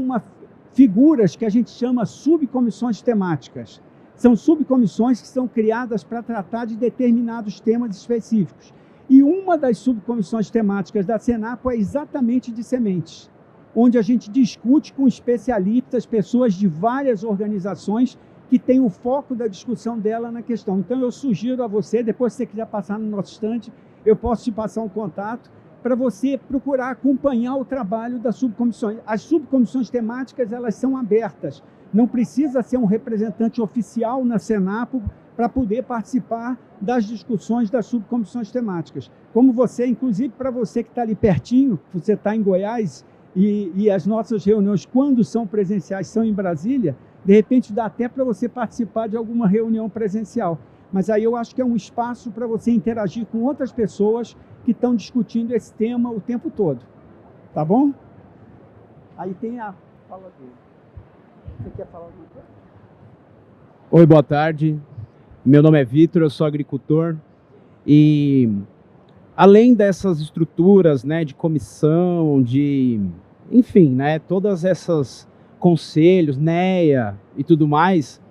Speaker 2: figuras que a gente chama subcomissões temáticas. São subcomissões que são criadas para tratar de determinados temas específicos. E uma das subcomissões temáticas da Senapo é exatamente de sementes, onde a gente discute com especialistas, pessoas de várias organizações que têm o foco da discussão dela na questão. Então, eu sugiro a você, depois se você quiser passar no nosso estande, eu posso te passar um contato para você procurar acompanhar o trabalho das subcomissões. As subcomissões temáticas, elas são abertas. Não precisa ser um representante oficial na Senapo para poder participar das discussões das subcomissões temáticas. Como você, inclusive para você que está ali pertinho, você está em Goiás, e as nossas reuniões, quando são presenciais, são em Brasília, de repente dá até para você participar de alguma reunião presencial. Mas aí eu acho que é um espaço para você interagir com outras pessoas que estão discutindo esse tema o tempo todo. Tá bom? Aí tem a fala dele. Você quer falar alguma coisa?
Speaker 8: Oi, boa tarde. Meu nome é Vitor, eu sou agricultor. E além dessas estruturas, né, de comissão, enfim, né, todas essas conselhos, NEA e tudo mais,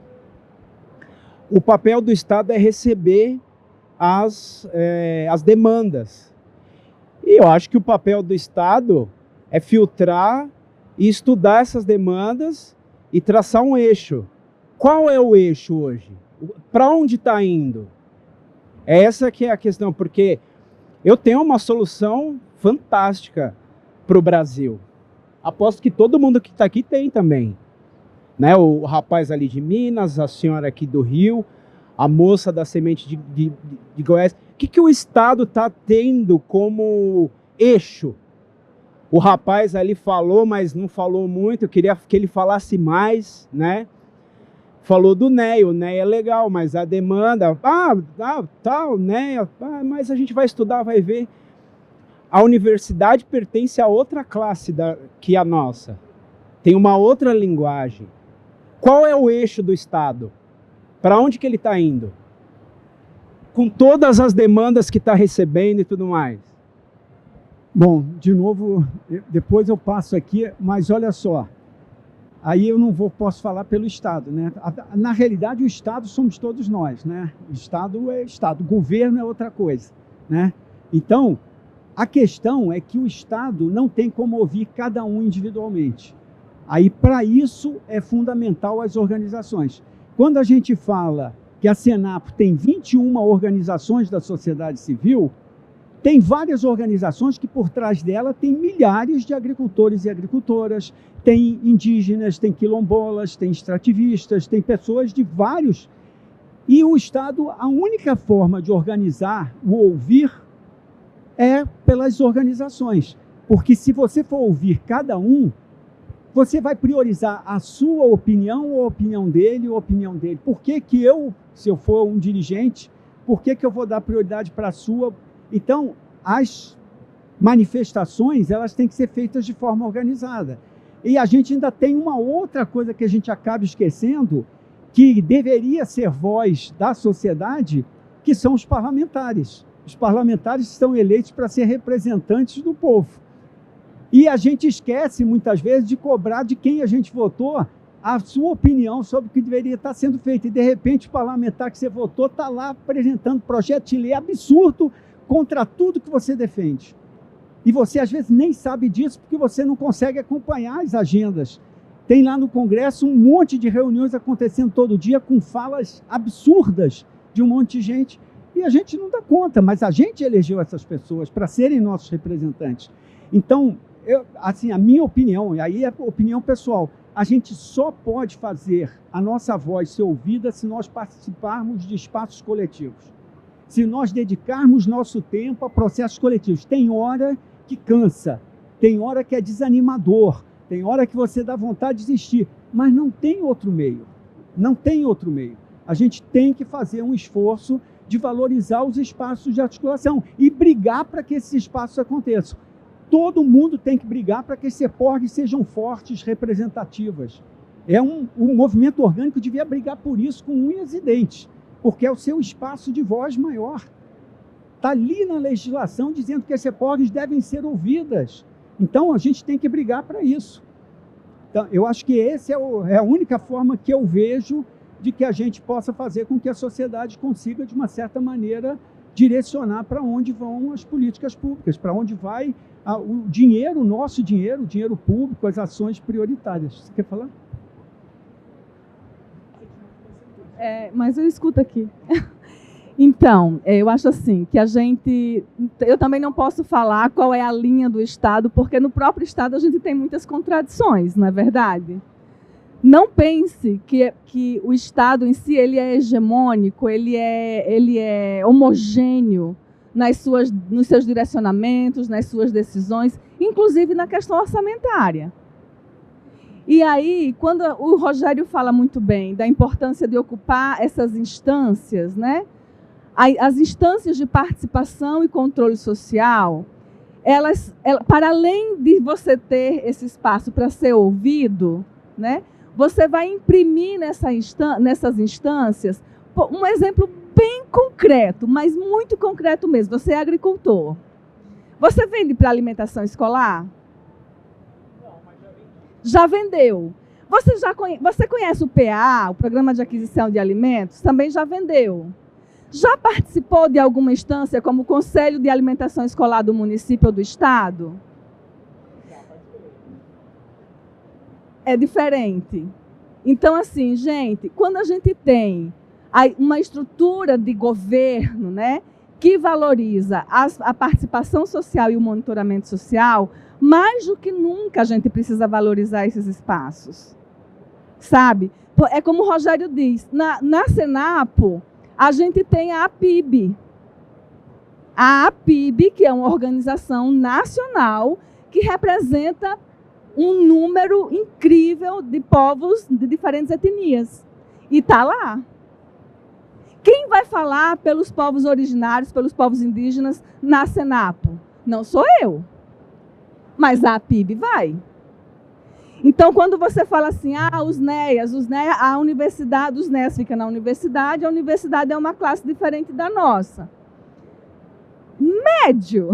Speaker 8: o papel do Estado é receber as demandas. E eu acho que o papel do Estado é filtrar e estudar essas demandas e traçar um eixo. Qual é o eixo hoje? Para onde está indo? Essa que é a questão, porque eu tenho uma solução fantástica para o Brasil. Aposto que todo mundo que está aqui tem também. Né? O rapaz ali de Minas, a senhora aqui do Rio, a moça da semente de Goiás. O que o Estado está tendo como eixo? O rapaz ali falou, mas não falou muito. Eu queria que ele falasse mais, né? Falou do NEA. O NEA é legal, mas a demanda... tal, NEA... mas a gente vai estudar, vai ver. A universidade pertence a outra classe que a nossa. Tem uma outra linguagem. Qual é o eixo do Estado? Para onde que ele está indo? Com todas as demandas que está recebendo e tudo mais.
Speaker 2: Bom, de novo, depois eu passo aqui, mas olha só. Aí eu não posso falar pelo Estado, né? Na realidade, o Estado somos todos nós, né? O Estado é Estado, o governo é outra coisa, né? Então, a questão é que o Estado não tem como ouvir cada um individualmente. Aí, para isso, é fundamental as organizações. Quando a gente fala que a Senapo tem 21 organizações da sociedade civil, tem várias organizações que por trás dela tem milhares de agricultores e agricultoras, tem indígenas, tem quilombolas, tem extrativistas, tem pessoas de vários. E o Estado, a única forma de organizar o ouvir é pelas organizações. Porque se você for ouvir cada um, você vai priorizar a sua opinião ou a opinião dele ou a opinião dele. Por que que eu, se eu for um dirigente, por que que eu vou dar prioridade para a sua? Então, as manifestações, elas têm que ser feitas de forma organizada. E a gente ainda tem uma outra coisa que a gente acaba esquecendo, que deveria ser voz da sociedade, que são os parlamentares. Os parlamentares estão eleitos para ser representantes do povo. E a gente esquece, muitas vezes, de cobrar de quem a gente votou a sua opinião sobre o que deveria estar sendo feito. E, de repente, o parlamentar que você votou está lá apresentando projeto de lei absurdo contra tudo que você defende. E você, às vezes, nem sabe disso porque você não consegue acompanhar as agendas. Tem lá no Congresso um monte de reuniões acontecendo todo dia com falas absurdas de um monte de gente. E a gente não dá conta, mas a gente elegeu essas pessoas para serem nossos representantes. Então, assim, a minha opinião, e aí é a opinião pessoal, a gente só pode fazer a nossa voz ser ouvida se nós participarmos de espaços coletivos. Se nós dedicarmos nosso tempo a processos coletivos. Tem hora que cansa, tem hora que é desanimador, tem hora que você dá vontade de desistir, mas não tem outro meio. Não tem outro meio. A gente tem que fazer um esforço de valorizar os espaços de articulação e brigar para que esses espaços aconteçam. Todo mundo tem que brigar para que as CEPORGs sejam fortes, representativas. O movimento orgânico devia brigar por isso com unhas e dentes, porque é o seu espaço de voz maior. Está ali na legislação dizendo que as CEPORGs devem ser ouvidas. Então, a gente tem que brigar para isso. Então, eu acho que essa é a única forma que eu vejo de que a gente possa fazer com que a sociedade consiga, de uma certa maneira, direcionar para onde vão as políticas públicas, para onde vai o dinheiro, o nosso dinheiro, o dinheiro público, as ações prioritárias. Você quer falar?
Speaker 3: Mas eu escuto aqui. Então, eu acho assim, que eu também não posso falar qual é a linha do Estado, porque no próprio Estado a gente tem muitas contradições, não é verdade? Não pense que o Estado em si ele é hegemônico, ele é homogêneo nos seus direcionamentos, nas suas decisões, inclusive na questão orçamentária. E aí, quando o Rogério fala muito bem da importância de ocupar essas instâncias, né? As instâncias de participação e controle social, elas, para além de você ter esse espaço para ser ouvido, né? Você vai imprimir nessas instâncias um exemplo bem concreto, mas muito concreto mesmo. Você é agricultor. Você vende para alimentação escolar? Não, mas já vendeu. Você conhece o PA, o Programa de Aquisição de Alimentos? Também já vendeu. Já participou de alguma instância como o Conselho de Alimentação Escolar do município ou do estado? É diferente. Então, assim, gente, quando a gente tem uma estrutura de governo, né, que valoriza a participação social e o monitoramento social, mais do que nunca a gente precisa valorizar esses espaços. Sabe? É como o Rogério diz, na Senapo, a gente tem a APIB. A APIB, que é uma organização nacional que representa um número incrível de povos de diferentes etnias. E está lá. Quem vai falar pelos povos originários, pelos povos indígenas na Senapo? Não sou eu. Mas a APIB vai. Então, quando você fala assim, os NEAs, a universidade, os NEAs fica na universidade, a universidade é uma classe diferente da nossa. Médio.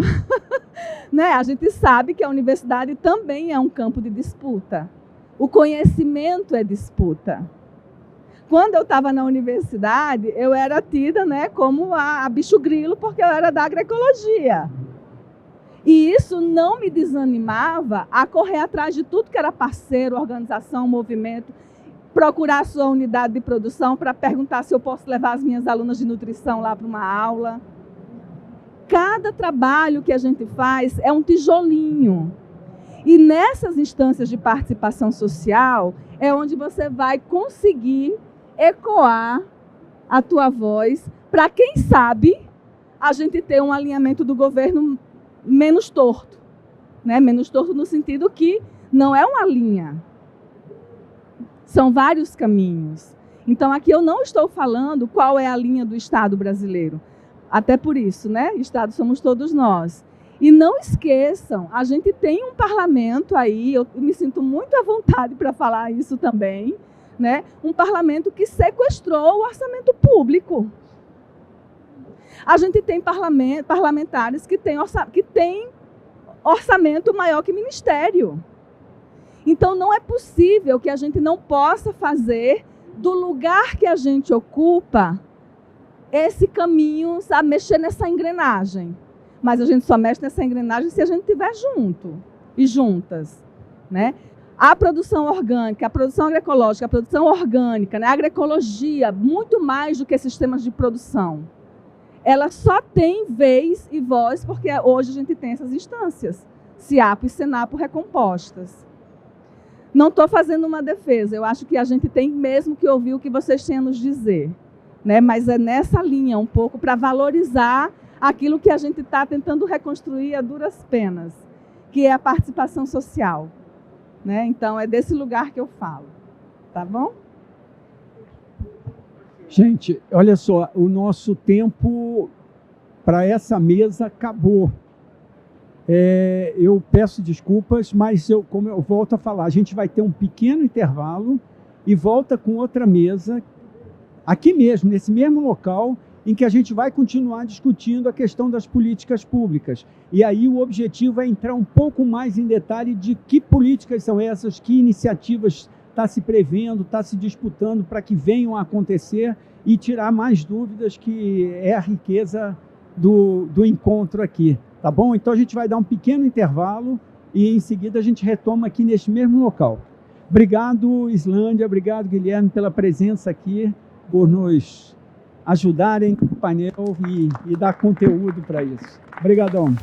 Speaker 3: Né? A gente sabe que a universidade também é um campo de disputa. O conhecimento é disputa. Quando eu estava na universidade, eu era tida, né, como a bicho grilo, porque eu era da agroecologia. E isso não me desanimava a correr atrás de tudo que era parceiro, organização, movimento, procurar a sua unidade de produção para perguntar se eu posso levar as minhas alunas de nutrição lá para uma aula. Cada trabalho que a gente faz é um tijolinho. E nessas instâncias de participação social é onde você vai conseguir ecoar a tua voz para, quem sabe, a gente ter um alinhamento do governo menos torto, né? Menos torto no sentido que não é uma linha, são vários caminhos. Então, aqui eu não estou falando qual é a linha do Estado brasileiro, até por isso, né? Estado somos todos nós. E não esqueçam, a gente tem um parlamento aí, eu me sinto muito à vontade para falar isso também, né? Um parlamento que sequestrou o orçamento público. A gente tem parlamentares que têm orçamento maior que ministério. Então, não é possível que a gente não possa fazer do lugar que a gente ocupa esse caminho, sabe, mexer nessa engrenagem. Mas a gente só mexe nessa engrenagem se a gente estiver junto e juntas, né? A produção orgânica, a produção agroecológica, a produção orgânica, né? A agroecologia, muito mais do que sistemas de produção. Ela só tem vez e voz porque hoje a gente tem essas instâncias, CIAPO e SENAPO recompostas. Não estou fazendo uma defesa, eu acho que a gente tem mesmo que ouvir o que vocês têm a nos dizer, né? Mas é nessa linha um pouco para valorizar aquilo que a gente está tentando reconstruir a duras penas, que é a participação social, né? Então, é desse lugar que eu falo, tá bom?
Speaker 2: Gente, olha só, o nosso tempo para essa mesa acabou. Eu peço desculpas, mas como eu volto a falar, a gente vai ter um pequeno intervalo e volta com outra mesa, aqui mesmo, nesse mesmo local, em que a gente vai continuar discutindo a questão das políticas públicas. E aí o objetivo é entrar um pouco mais em detalhe de que políticas são essas, que iniciativas está se prevendo, está se disputando para que venham a acontecer e tirar mais dúvidas, que é a riqueza do encontro aqui. Tá bom? Então a gente vai dar um pequeno intervalo e em seguida a gente retoma aqui neste mesmo local. Obrigado, Islândia, obrigado, Guilherme, pela presença aqui, por nos ajudarem no painel e dar conteúdo para isso. Obrigadão.